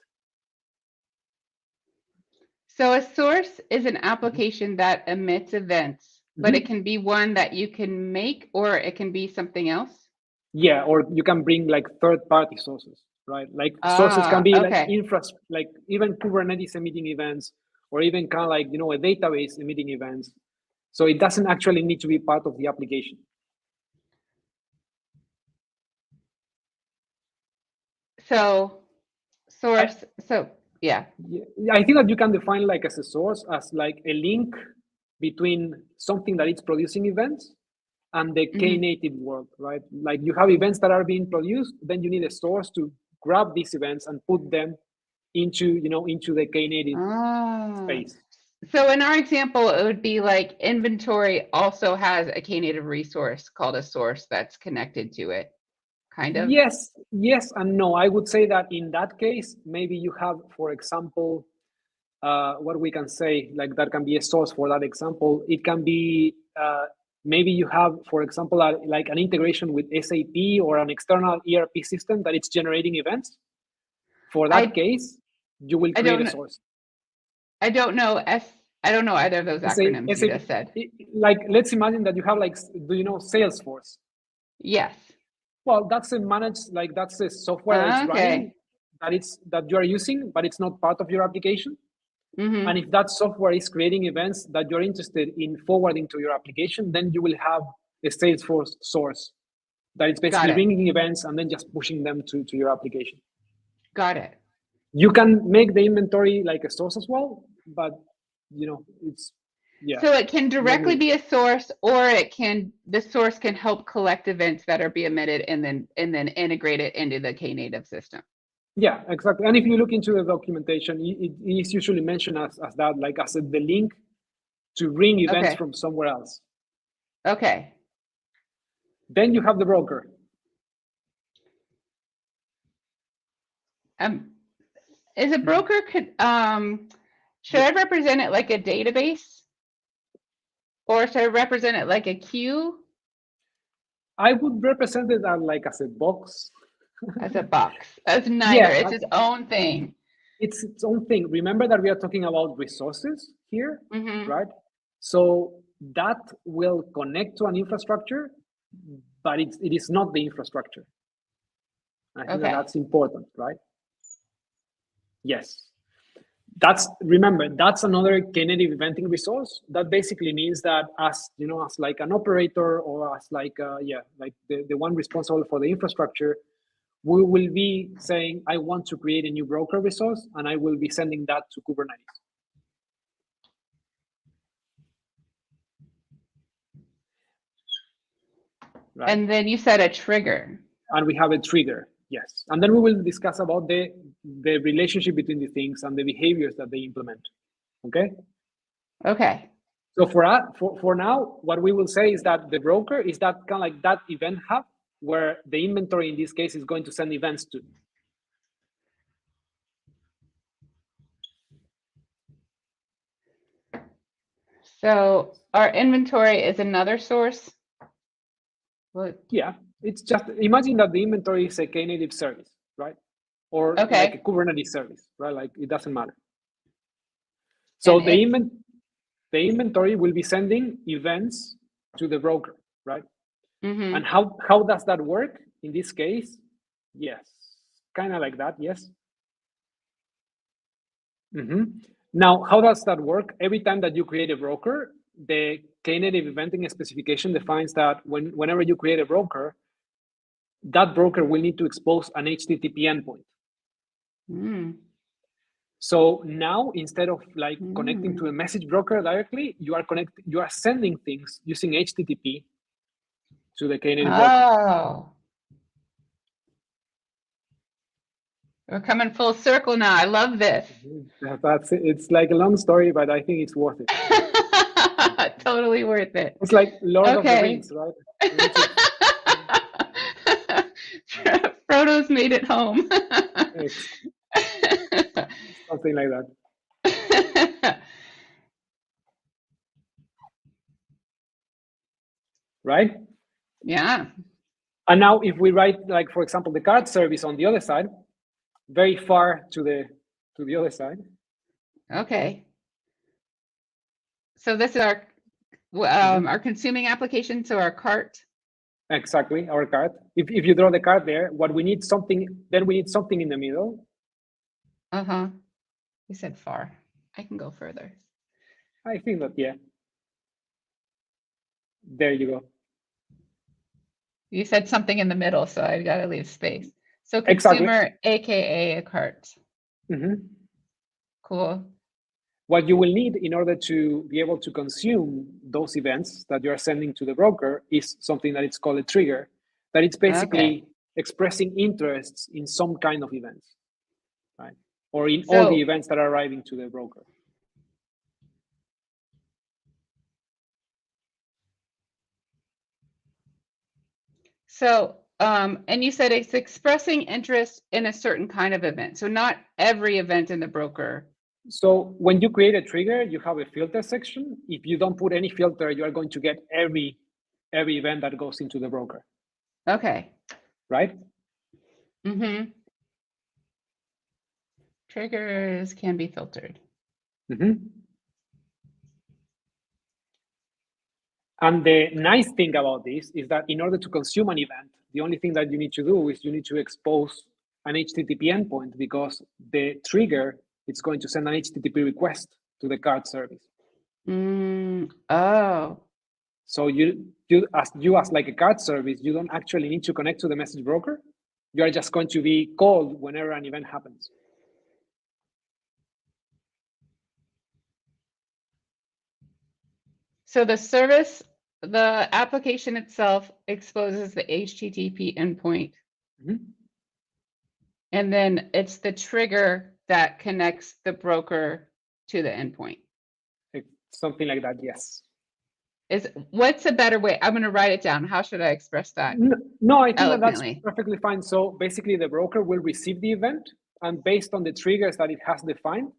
Speaker 1: So a source is an application that emits events, but it can be one that you can make, or it can be something else?
Speaker 2: Yeah, or you can bring third-party sources, right? Sources can be even Kubernetes emitting events, or even kind of a database emitting events. So it doesn't actually need to be part of the application.
Speaker 1: So source,
Speaker 2: I think that you can define as a source as a link between something that is producing events and the Knative world, right? You have events that are being produced, then you need a source to grab these events and put them into the Knative space.
Speaker 1: So in our example, it would be inventory also has a Knative resource called a source that's connected to it. Kind of?
Speaker 2: Yes and no. I would say that in that case, maybe you have, for example, what we can say, that can be a source for that example. It can be, maybe you have, for example, an integration with SAP or an external ERP system that it's generating events. For that case, you will create a source.
Speaker 1: I don't know either of those acronyms you just said.
Speaker 2: Let's imagine that you have do you know Salesforce?
Speaker 1: Yes.
Speaker 2: Well, that's a managed, that's a software that's running, that you are using, but it's not part of your application. And if that software is creating events that you're interested in forwarding to your application, then you will have a Salesforce source that is basically bringing events and then just pushing them to your application.
Speaker 1: Got it.
Speaker 2: You can make the inventory like a source as well, but it's
Speaker 1: So it can directly be a source, or the source can help collect events that are being emitted and then integrate it into the Knative system.
Speaker 2: Yeah, exactly. And if you look into the documentation, it is usually mentioned as that, as the link to bring events from somewhere else.
Speaker 1: Okay.
Speaker 2: Then you have the broker.
Speaker 1: Is a broker should I represent it like a database? Or should I represent it like a queue?
Speaker 2: I would represent it as a box.
Speaker 1: As a box. As neither. It's its own thing.
Speaker 2: It's its own thing. Remember that we are talking about resources here, right? So that will connect to an infrastructure, but it is not the infrastructure. I think that's important, right? Yes. Remember, that's another Knative Eventing resource. That basically means that as like an operator, or as like the one responsible for the infrastructure, we will be saying, I want to create a new broker resource, and I will be sending that to Kubernetes. Right?
Speaker 1: And then you said a trigger.
Speaker 2: And we have a trigger, yes. And then we will discuss about the relationship between the things and the behaviors that they implement. Okay?
Speaker 1: Okay.
Speaker 2: So for now, what we will say is that the broker is that kind of like that event hub where the inventory in this case is going to send events to.
Speaker 1: So our inventory is another source? What?
Speaker 2: Yeah, it's just, imagine that the inventory is a Knative service, right? Or like a Kubernetes service, right? Like, it doesn't matter. So the inventory will be sending events to the broker, right?
Speaker 1: Mm-hmm.
Speaker 2: And how does that work in this case? Yes, kind of like that, yes. Mm-hmm. Now, how does that work? Every time that you create a broker, the Knative Eventing specification defines that whenever you create a broker, that broker will need to expose an HTTP endpoint.
Speaker 1: Mm.
Speaker 2: So now, instead of like connecting to a message broker directly, you are sending things using HTTP to the Knative broker.
Speaker 1: We're coming full circle now. I love this.
Speaker 2: It's like a long story, but I think it's worth it.
Speaker 1: Totally worth it.
Speaker 2: It's like Lord of the Rings, right?
Speaker 1: Frodo's made it home.
Speaker 2: Something like that. Right?
Speaker 1: Yeah.
Speaker 2: And now if we write, like, for example, the card service on the other side, very far to the other side.
Speaker 1: Okay. So this is our consuming application, so our cart.
Speaker 2: Exactly, our cart. If you draw the cart there, we need something in the middle.
Speaker 1: Uh-huh. You said far. I can go further.
Speaker 2: I think that, yeah. There you go.
Speaker 1: You said something in the middle, so I got to leave space. So consumer, exactly. AKA a cart.
Speaker 2: Mm-hmm.
Speaker 1: Cool.
Speaker 2: What you will need in order to be able to consume those events that you are sending to the broker is something that it's called a trigger, that it's basically expressing interests in some kind of events, right? Or in all the events that are arriving to the broker.
Speaker 1: So, and you said it's expressing interest in a certain kind of event. So not every event in the broker.
Speaker 2: So when you create a trigger, you have a filter section. If you don't put any filter, you are going to get every event that goes into the broker.
Speaker 1: Okay.
Speaker 2: Right?
Speaker 1: Mm-hmm. Triggers can be filtered.
Speaker 2: Mm-hmm. And the nice thing about this is that in order to consume an event, the only thing that you need to do is you need to expose an HTTP endpoint, because the trigger, it's going to send an HTTP request to the card service.
Speaker 1: Oh.
Speaker 2: So you as like a card service, you don't actually need to connect to the message broker. You are just going to be called whenever an event happens.
Speaker 1: So the service, the application itself exposes the HTTP endpoint. Mm-hmm. And then it's the trigger that connects the broker to the endpoint.
Speaker 2: Something like that, yes.
Speaker 1: What's a better way? I'm going to write it down. How should I express that?
Speaker 2: No, I think that's perfectly fine. So basically the broker will receive the event, and based on the triggers that it has defined,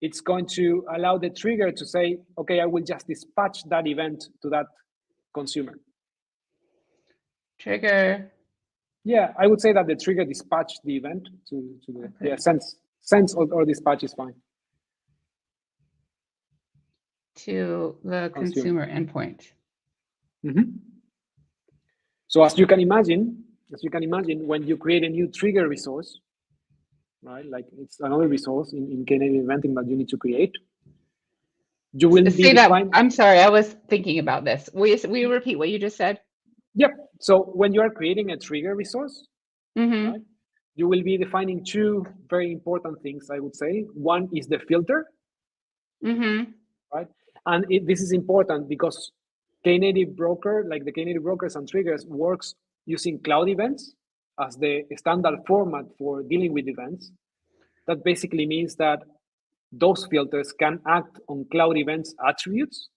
Speaker 2: it's going to allow the trigger to say, okay, I will just dispatch that event to that consumer. Trigger. Yeah, I would say that the trigger dispatched the event to the sense or dispatch is fine.
Speaker 1: to the consumer endpoint.
Speaker 2: Mm-hmm. So as you can imagine, when you create a new trigger resource, right? Like it's another resource in Knative Eventing that you need to create. You will be
Speaker 1: Say that.
Speaker 2: defined.
Speaker 1: I'm sorry, I was thinking about this. Will you repeat what you just said?
Speaker 2: Yep. So when you are creating a trigger resource,
Speaker 1: Mm-hmm.
Speaker 2: right, you will be defining two very important things, I would say. One is the filter,
Speaker 1: Mm-hmm.
Speaker 2: right? And this is important because Knative broker, like the Knative brokers and triggers, works using cloud events as the standard format for dealing with events. That basically means that those filters can act on cloud events attributes,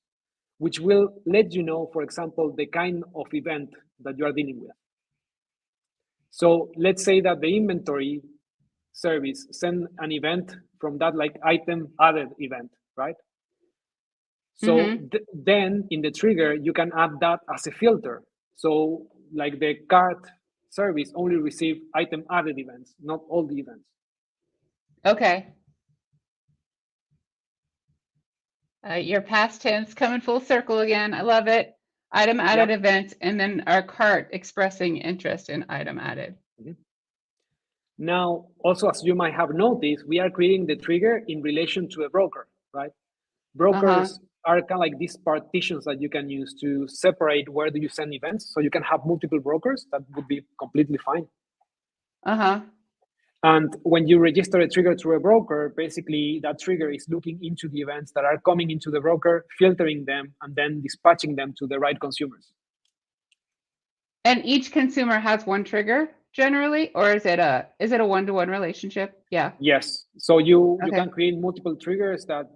Speaker 2: which will let you know, for example, the kind of event that you are dealing with. So let's say that the inventory service send an event from that like item added event, right? So then in the trigger, you can add that as a filter. So like the cart service only receive item added events, not all the events.
Speaker 1: Okay. Your past tense coming full circle again. I love it. Item added event, and then our cart expressing interest in item added.
Speaker 2: Mm-hmm. Now, also, as you might have noticed, we are creating the trigger in relation to a broker, right? Brokers are kind of like these partitions that you can use to separate where do you send events. So you can have multiple brokers. That would be completely fine. And when you register a trigger through a broker, basically that trigger is looking into the events that are coming into the broker, filtering them, and then dispatching them to the right consumers.
Speaker 1: And each consumer has one trigger generally, or is it a one-to-one relationship? Yeah.
Speaker 2: Yes. So you can create multiple triggers that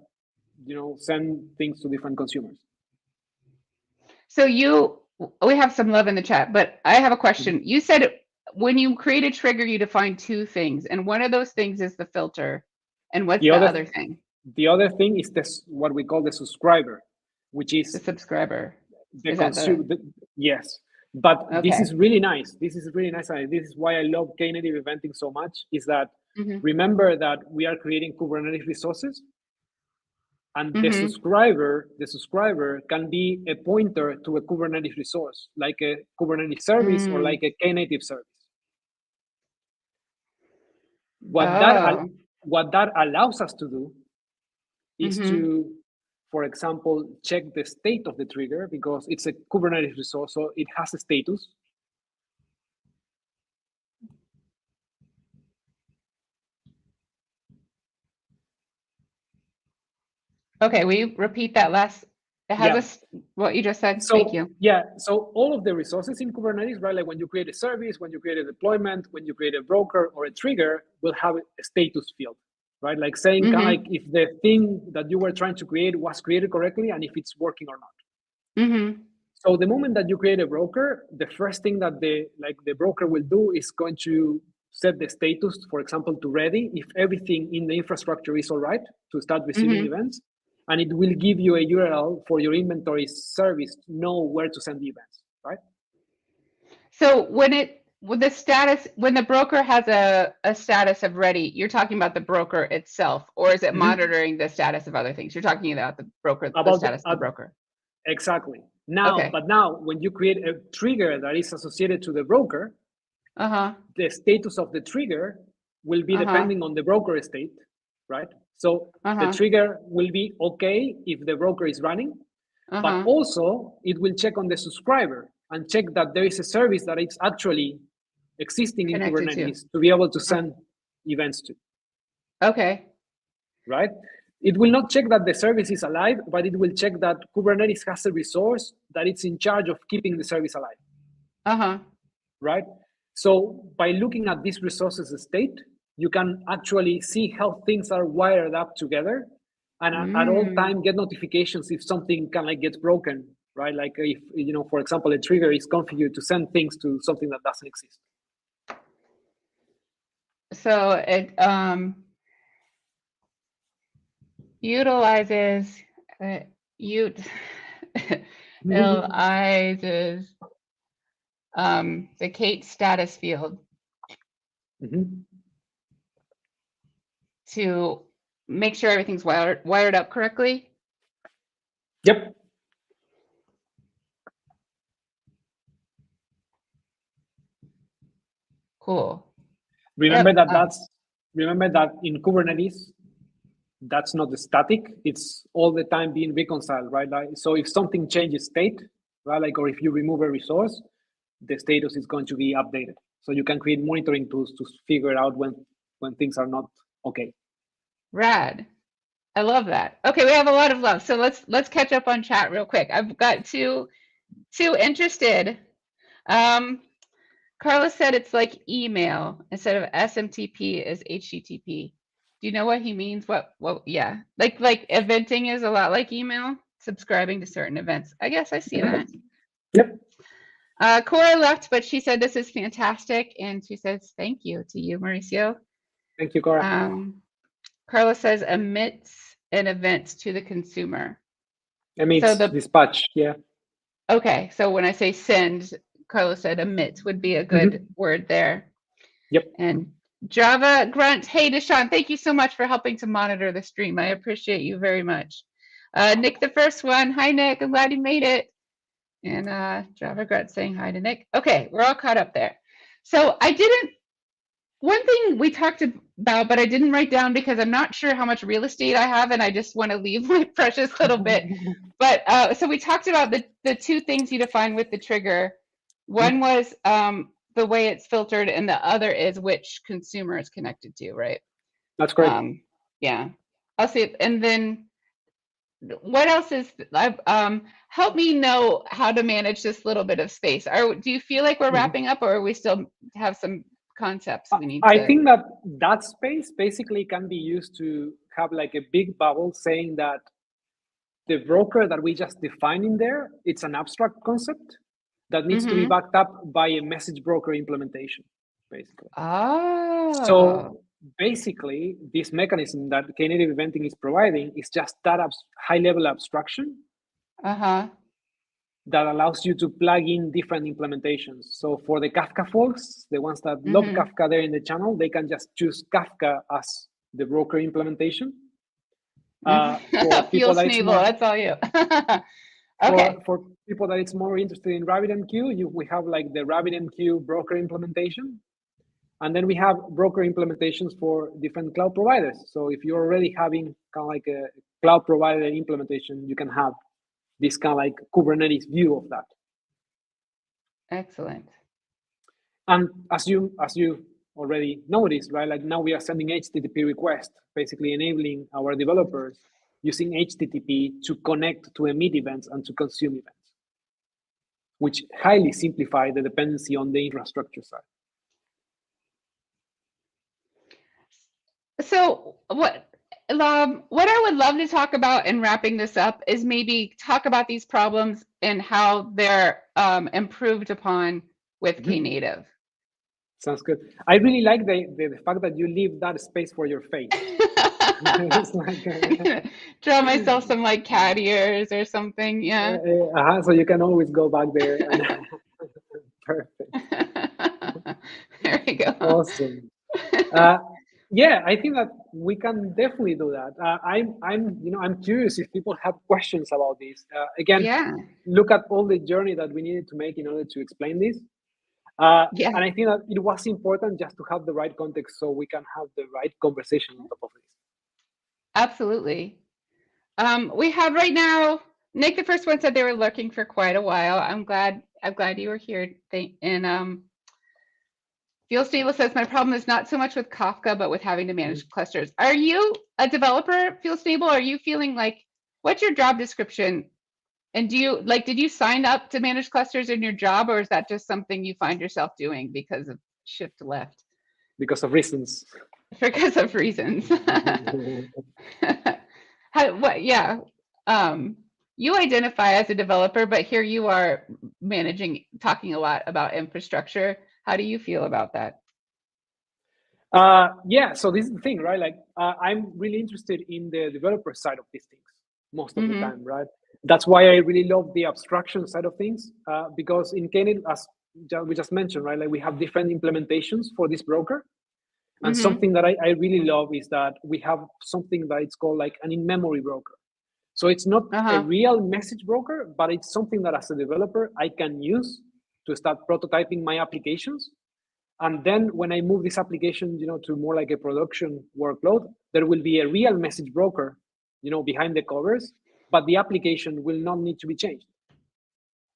Speaker 2: send things to different consumers.
Speaker 1: So we have some love in the chat, but I have a question.
Speaker 2: Mm-hmm.
Speaker 1: You said when you create a trigger, you define two things, and one of those things is the filter. And what's the other thing?
Speaker 2: The other thing is this, what we call the subscriber, which is
Speaker 1: the subscriber.
Speaker 2: The consumer. Yes, but this is really nice. This is really nice, and this is why I love Knative Eventing so much. Is that remember that we are creating Kubernetes resources, and the subscriber can be a pointer to a Kubernetes resource, like a Kubernetes service or like a Knative service. What that allows us to do is to, for example, check the state of the trigger because it's a Kubernetes resource, so it has a status.
Speaker 1: Okay, will you repeat that last? It has what you just said.
Speaker 2: So,
Speaker 1: thank you.
Speaker 2: Yeah, so all of the resources in Kubernetes, right? Like when you create a service, when you create a deployment, when you create a broker or a trigger, will have a status field, right? Like saying kind of like if the thing that you were trying to create was created correctly and if it's working or not. So the moment that you create a broker, the first thing that the broker will do is going to set the status, for example, to ready. If everything in the infrastructure is all right to start receiving events, and it will give you a URL for your inventory service to know where to send the events, right?
Speaker 1: So when the broker has a status of ready, you're talking about the broker itself, or is it monitoring the status of other things? You're talking about the broker, the status of the broker.
Speaker 2: Exactly. But now when you create a trigger that is associated to the broker, the status of the trigger will be depending on the broker state, right? So the trigger will be okay if the broker is running, but also it will check on the subscriber and check that there is a service that is actually existing in Kubernetes to be able to send events to.
Speaker 1: Okay.
Speaker 2: Right? It will not check that the service is alive, but it will check that Kubernetes has a resource that it's in charge of keeping the service alive. Right? So by looking at this resources state, you can actually see how things are wired up together, and at all time get notifications if something kind of like gets broken, right? Like if for example, a trigger is configured to send things to something that doesn't exist.
Speaker 1: So it utilizes the Kate status field to make sure everything's wired up correctly.
Speaker 2: Yep.
Speaker 1: Cool.
Speaker 2: Remember
Speaker 1: Yep.
Speaker 2: that in Kubernetes, that's not the static. It's all the time being reconciled, right? Like, so if something changes state, right, like, or if you remove a resource, the status is going to be updated. So you can create monitoring tools to figure out when things are not okay.
Speaker 1: Rad. I love that. Okay, we have a lot of love. So let's catch up on chat real quick. I've got two interested. Carlos said it's like email instead of SMTP is HTTP. Do you know what he means? What yeah. Like eventing is a lot like email, subscribing to certain events. I guess I see that.
Speaker 2: Yep.
Speaker 1: Cora left, but she said this is fantastic, and she says thank you to you, Mauricio.
Speaker 2: Thank you, Cora.
Speaker 1: Carlos says emits an event to the consumer.
Speaker 2: Emits, so dispatch, yeah.
Speaker 1: Okay, so when I say send, Carlos said emit would be a good word there.
Speaker 2: Yep.
Speaker 1: And Java Grunt, hey Deshaun, thank you so much for helping to monitor the stream. I appreciate you very much. Nick, the first one. Hi, Nick. I'm glad you made it. And Java Grunt saying hi to Nick. Okay, we're all caught up there. So one thing we talked about, but I didn't write down because I'm not sure how much real estate I have, and I just want to leave my precious little bit. But so we talked about the two things you define with the trigger. One was the way it's filtered, and the other is which consumer it's connected to, right?
Speaker 2: That's correct.
Speaker 1: Yeah, I'll see it. And then what else is help me know how to manage this little bit of space. Do you feel like we're wrapping up, or we still have some concepts we need
Speaker 2: I think that space basically can be used to have like a big bubble saying that the broker that we just defined in there, it's an abstract concept that needs to be backed up by a message broker implementation, basically.
Speaker 1: Oh.
Speaker 2: So basically, this mechanism that Knative Eventing is providing is just that high-level abstraction that allows you to plug in different implementations. So for the Kafka folks, the ones that love Kafka there in the channel, they can just choose Kafka as the broker implementation.
Speaker 1: For people that's all you. Okay.
Speaker 2: For people that it's more interested in RabbitMQ, we have like the RabbitMQ broker implementation. And then we have broker implementations for different cloud providers. So if you're already having kind of like a cloud provider implementation, you can have this kind of like Kubernetes view of that.
Speaker 1: Excellent.
Speaker 2: And as you already noticed, right? Like now we are sending HTTP requests, basically enabling our developers using HTTP to connect to emit events and to consume events, which highly simplify the dependency on the infrastructure side.
Speaker 1: So what I would love to talk about in wrapping this up is maybe talk about these problems and how they're improved upon with Knative.
Speaker 2: Sounds good. I really like the fact that you leave that space for your face.
Speaker 1: Draw myself some like cat ears or something. Yeah.
Speaker 2: So you can always go back there. Perfect.
Speaker 1: There we go.
Speaker 2: Awesome. Yeah, I think that we can definitely do that. I'm curious if people have questions about this. Again, look at all the journey that we needed to make in order to explain this. And I think that it was important just to have the right context so we can have the right conversation on top of this.
Speaker 1: Absolutely. We have right now, Nick, the first one said they were looking for quite a while. I'm glad you were here. And Feel Stable says, my problem is not so much with Kafka, but with having to manage clusters. Are you a developer, Feel Stable? Are you feeling like, what's your job description? And did you sign up to manage clusters in your job, or is that just something you find yourself doing because of shift left?
Speaker 2: Because of reasons.
Speaker 1: Because of reasons. You identify as a developer, but here you are talking a lot about infrastructure. How do you feel about that?
Speaker 2: So this is the thing, right? Like I'm really interested in the developer side of these things most of the time, right? That's why I really love the abstraction side of things, because in Knative, as we just mentioned, right? Like we have different implementations for this broker. And something that I really love is that we have something that it's called like an in-memory broker. So it's not a
Speaker 1: Uh-huh.
Speaker 2: real message broker, but it's something that as a developer, I can use to start prototyping my applications. And then when I move this application, to more like a production workload, there will be a real message broker, behind the covers, but the application will not need to be changed.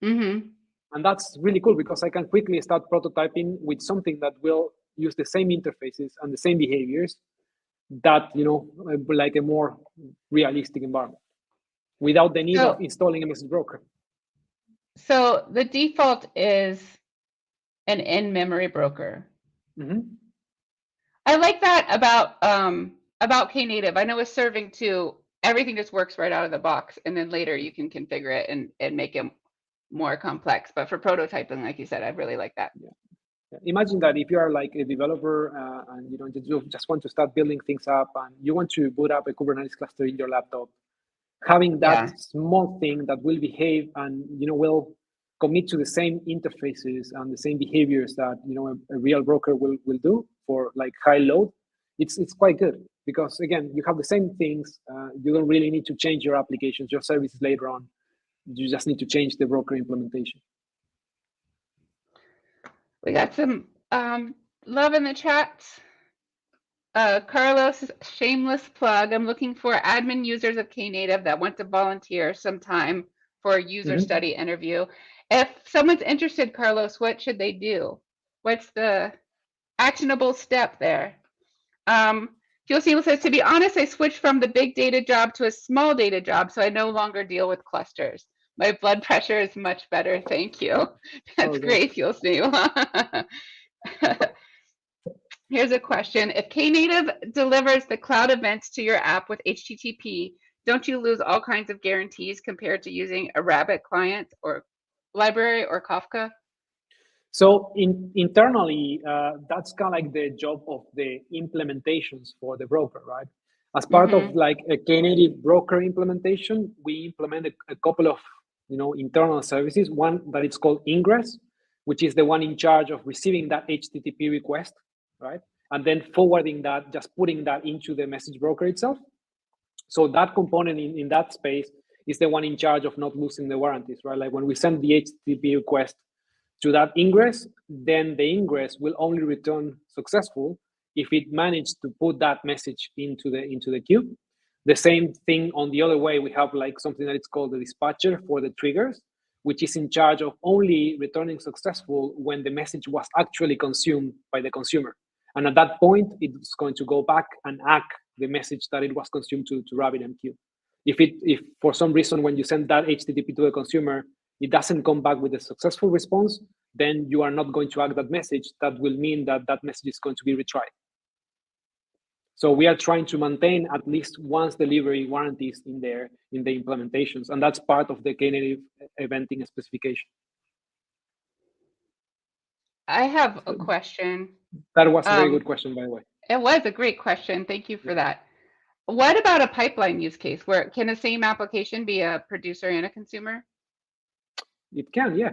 Speaker 1: Mm-hmm.
Speaker 2: And that's really cool because I can quickly start prototyping with something that will use the same interfaces and the same behaviors that, like a more realistic environment without the need of installing a message broker.
Speaker 1: So the default is an in-memory broker.
Speaker 2: Mm-hmm.
Speaker 1: I like that about Knative. I know with serving too, everything just works right out of the box, and then later you can configure it and make it more complex. But for prototyping, like you said, I really like that.
Speaker 2: Yeah. Imagine that if you are like a developer and you just want to start building things up and you want to boot up a Kubernetes cluster in your laptop, having that small thing that will behave and will commit to the same interfaces and the same behaviors that a real broker will do for like high load, it's quite good because again you have the same things. You don't really need to change your applications, your services later on. You just need to change the broker implementation.
Speaker 1: We got some love in the chat. Carlos, shameless plug. I'm looking for admin users of Knative that want to volunteer sometime for a user study interview. If someone's interested, Carlos, what should they do? What's the actionable step there? Fuel says, to be honest, I switched from the big data job to a small data job, so I no longer deal with clusters. My blood pressure is much better. Thank you. That's great, Fuel Steel. Here's a question. If Knative delivers the cloud events to your app with HTTP, don't you lose all kinds of guarantees compared to using a Rabbit client or library or Kafka?
Speaker 2: So internally, that's kind of like the job of the implementations for the broker, right? As part of like a Knative broker implementation, we implement a couple of internal services. One that it's called Ingress, which is the one in charge of receiving that HTTP request, right? And then forwarding that, just putting that into the message broker itself. So that component in that space is the one in charge of not losing the warranties, right? Like when we send the HTTP request to that ingress, then the ingress will only return successful if it managed to put that message into the queue. The same thing on the other way, we have like something that is called the dispatcher for the triggers, which is in charge of only returning successful when the message was actually consumed by the consumer. And at that point, it's going to go back and act the message that it was consumed to RabbitMQ. If for some reason when you send that HTTP to the consumer, it doesn't come back with a successful response, then you are not going to act that message. That will mean that that message is going to be retried. So we are trying to maintain at least once delivery warranties in there in the implementations, and that's part of the Knative eventing specification.
Speaker 1: I have a question.
Speaker 2: That was a very good question, by the way.
Speaker 1: It was a great question. Thank you for that. What about a pipeline use case where can the same application be a producer and a consumer?
Speaker 2: It can, yeah.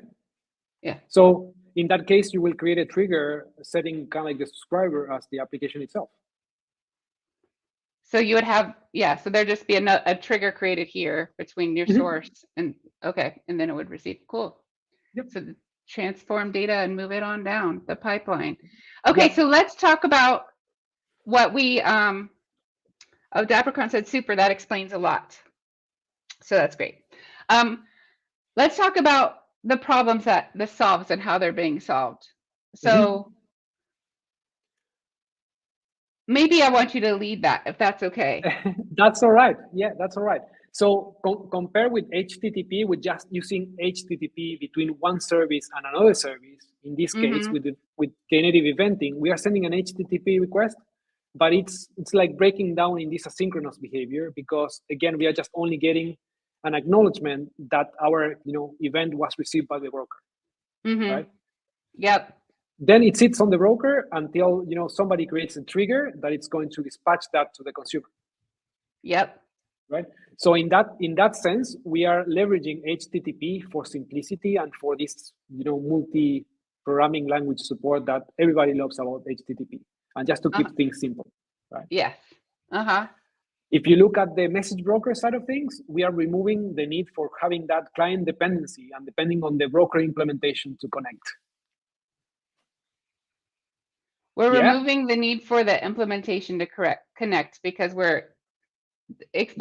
Speaker 1: Yeah.
Speaker 2: So in that case, you will create a trigger setting kind of like the subscriber as the application itself.
Speaker 1: So you would have, so there'd just be a trigger created here between your source and, and then it would receive, cool.
Speaker 2: Yep.
Speaker 1: So transform data and move it on down the pipeline. Okay, so let's talk about what we, Dapracon said, super, that explains a lot. So that's great. Let's talk about the problems that this solves and how they're being solved. So maybe I want you to lead that, if that's okay.
Speaker 2: That's all right. Yeah, that's all right. So compare with HTTP, with just using HTTP between one service and another service. In this case, with Knative Eventing, we are sending an HTTP request, but it's like breaking down in this asynchronous behavior because again, we are just only getting an acknowledgement that our event was received by the broker, right?
Speaker 1: Yep.
Speaker 2: Then it sits on the broker until somebody creates a trigger that it's going to dispatch that to the consumer.
Speaker 1: Yep.
Speaker 2: Right. So in that sense, we are leveraging HTTP for simplicity and for this multi-programming language support that everybody loves about HTTP, and just to keep things simple, right?
Speaker 1: Yes.
Speaker 2: If you look at the message broker side of things, we are removing the need for having that client dependency and depending on the broker implementation to connect.
Speaker 1: We're
Speaker 2: Yeah?
Speaker 1: removing the need for the implementation to connect because will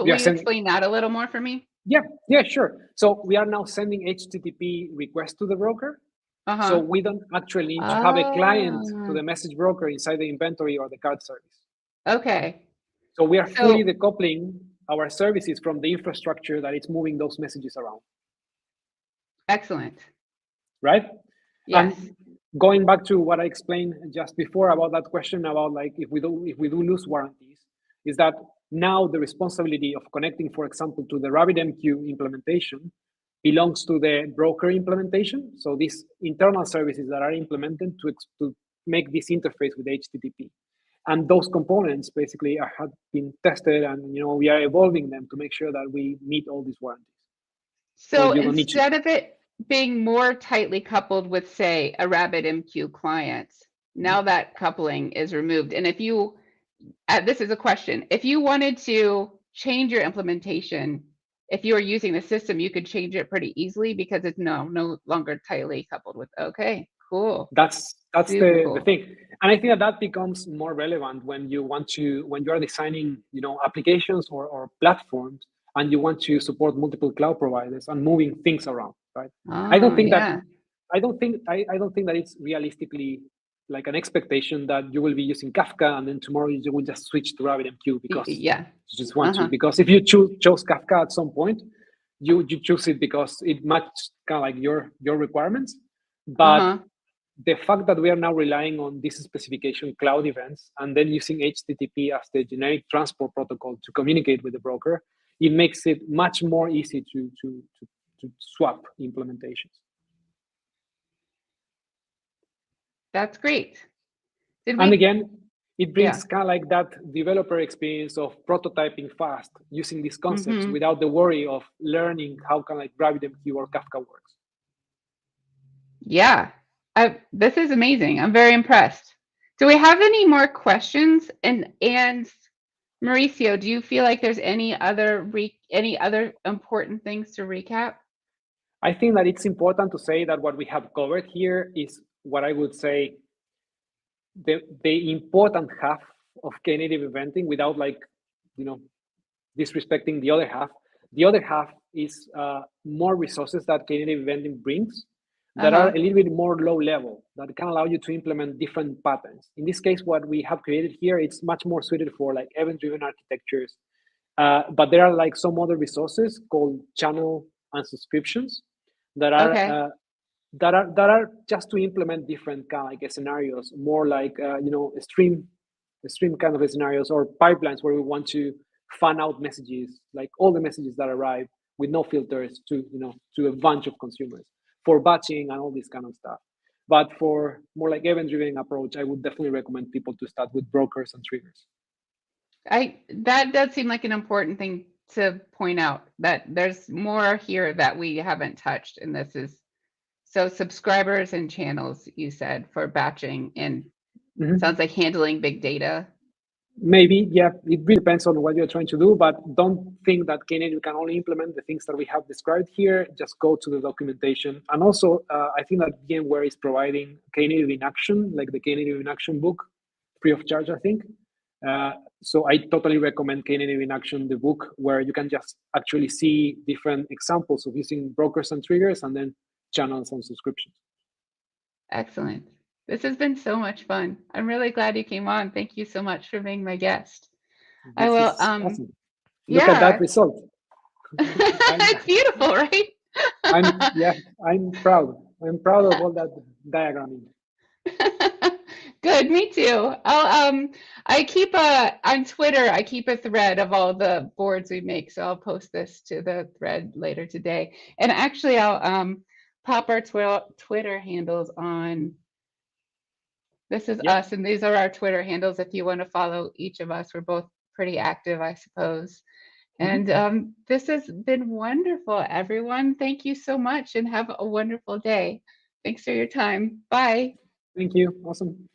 Speaker 1: you explain that a little more for me?
Speaker 2: Yeah, sure. So we are now sending HTTP requests to the broker. So we don't actually need to have a client to the message broker inside the inventory or the card service.
Speaker 1: Okay.
Speaker 2: So we are fully decoupling our services from the infrastructure that is moving those messages around.
Speaker 1: Excellent.
Speaker 2: Right?
Speaker 1: Yes.
Speaker 2: And going back to what I explained just before about that question about like if we do lose warranties, is that now the responsibility of connecting, for example, to the RabbitMQ implementation belongs to the broker implementation. So these internal services that are implemented to make this interface with HTTP. And those components basically have been tested, and we are evolving them to make sure that we meet all these warranties.
Speaker 1: So instead of it being more tightly coupled with, say, a RabbitMQ client, now that coupling is removed. And if you, this is a question, if you wanted to change your implementation, if you are using the system, you could change it pretty easily because it's no longer tightly coupled with. Okay, cool.
Speaker 2: That's the thing, and I think that becomes more relevant when you are designing applications or platforms, and you want to support multiple cloud providers and moving things around, right? I don't think that it's realistically like an expectation that you will be using Kafka and then tomorrow you will just switch to RabbitMQ because you just want to. Because if you chose Kafka at some point, you choose it because it matched kind of like your requirements. But the fact that we are now relying on this specification cloud events and then using HTTP as the generic transport protocol to communicate with the broker, it makes it much more easy to swap implementations.
Speaker 1: That's great.
Speaker 2: And again, it brings kind of like that developer experience of prototyping fast using these concepts without the worry of learning how kind of like RabbitMQ or Kafka works.
Speaker 1: Yeah, this is amazing. I'm very impressed. Do we have any more questions? And Mauricio, do you feel like there's any other important things to recap?
Speaker 2: I think that it's important to say that what we have covered here is what I would say the important half of Knative Eventing without disrespecting the other half. The other half is more resources that Knative Eventing brings that are a little bit more low level, that can allow you to implement different patterns. In this case, what we have created here, it's much more suited for like event-driven architectures. But there are like some other resources called channel and subscriptions that are that are just to implement different kind of like scenarios, more like stream kind of scenarios or pipelines where we want to fan out messages, like all the messages that arrive with no filters to a bunch of consumers for batching and all this kind of stuff. But for more like event-driven approach, I would definitely recommend people to start with brokers and triggers.
Speaker 1: That does seem like an important thing to point out, that there's more here that we haven't touched, and this is so subscribers and channels, you said, for batching, and sounds like handling big data.
Speaker 2: Maybe, yeah, it really depends on what you're trying to do, but don't think that Knative can only implement the things that we have described here. Just go to the documentation. And also, I think that VMware is providing Knative in Action, like the Knative in Action book, free of charge, I think. So I totally recommend Knative in Action, the book, where you can just actually see different examples of using brokers and triggers and then channels and subscriptions.
Speaker 1: Excellent. This has been so much fun. I'm really glad you came on. Thank you so much for being my guest. I will.
Speaker 2: Awesome. Look at that result.
Speaker 1: It's beautiful, right?
Speaker 2: I'm proud. I'm proud of all that diagramming.
Speaker 1: Good, me too. I keep on Twitter, I keep a thread of all the boards we make, so I'll post this to the thread later today. And actually, I'll pop our Twitter handles on. This is us, and these are our Twitter handles if you want to follow each of us. We're both pretty active, I suppose. And this has been wonderful, everyone. Thank you so much, and have a wonderful day. Thanks for your time. Bye.
Speaker 2: Thank you. Awesome.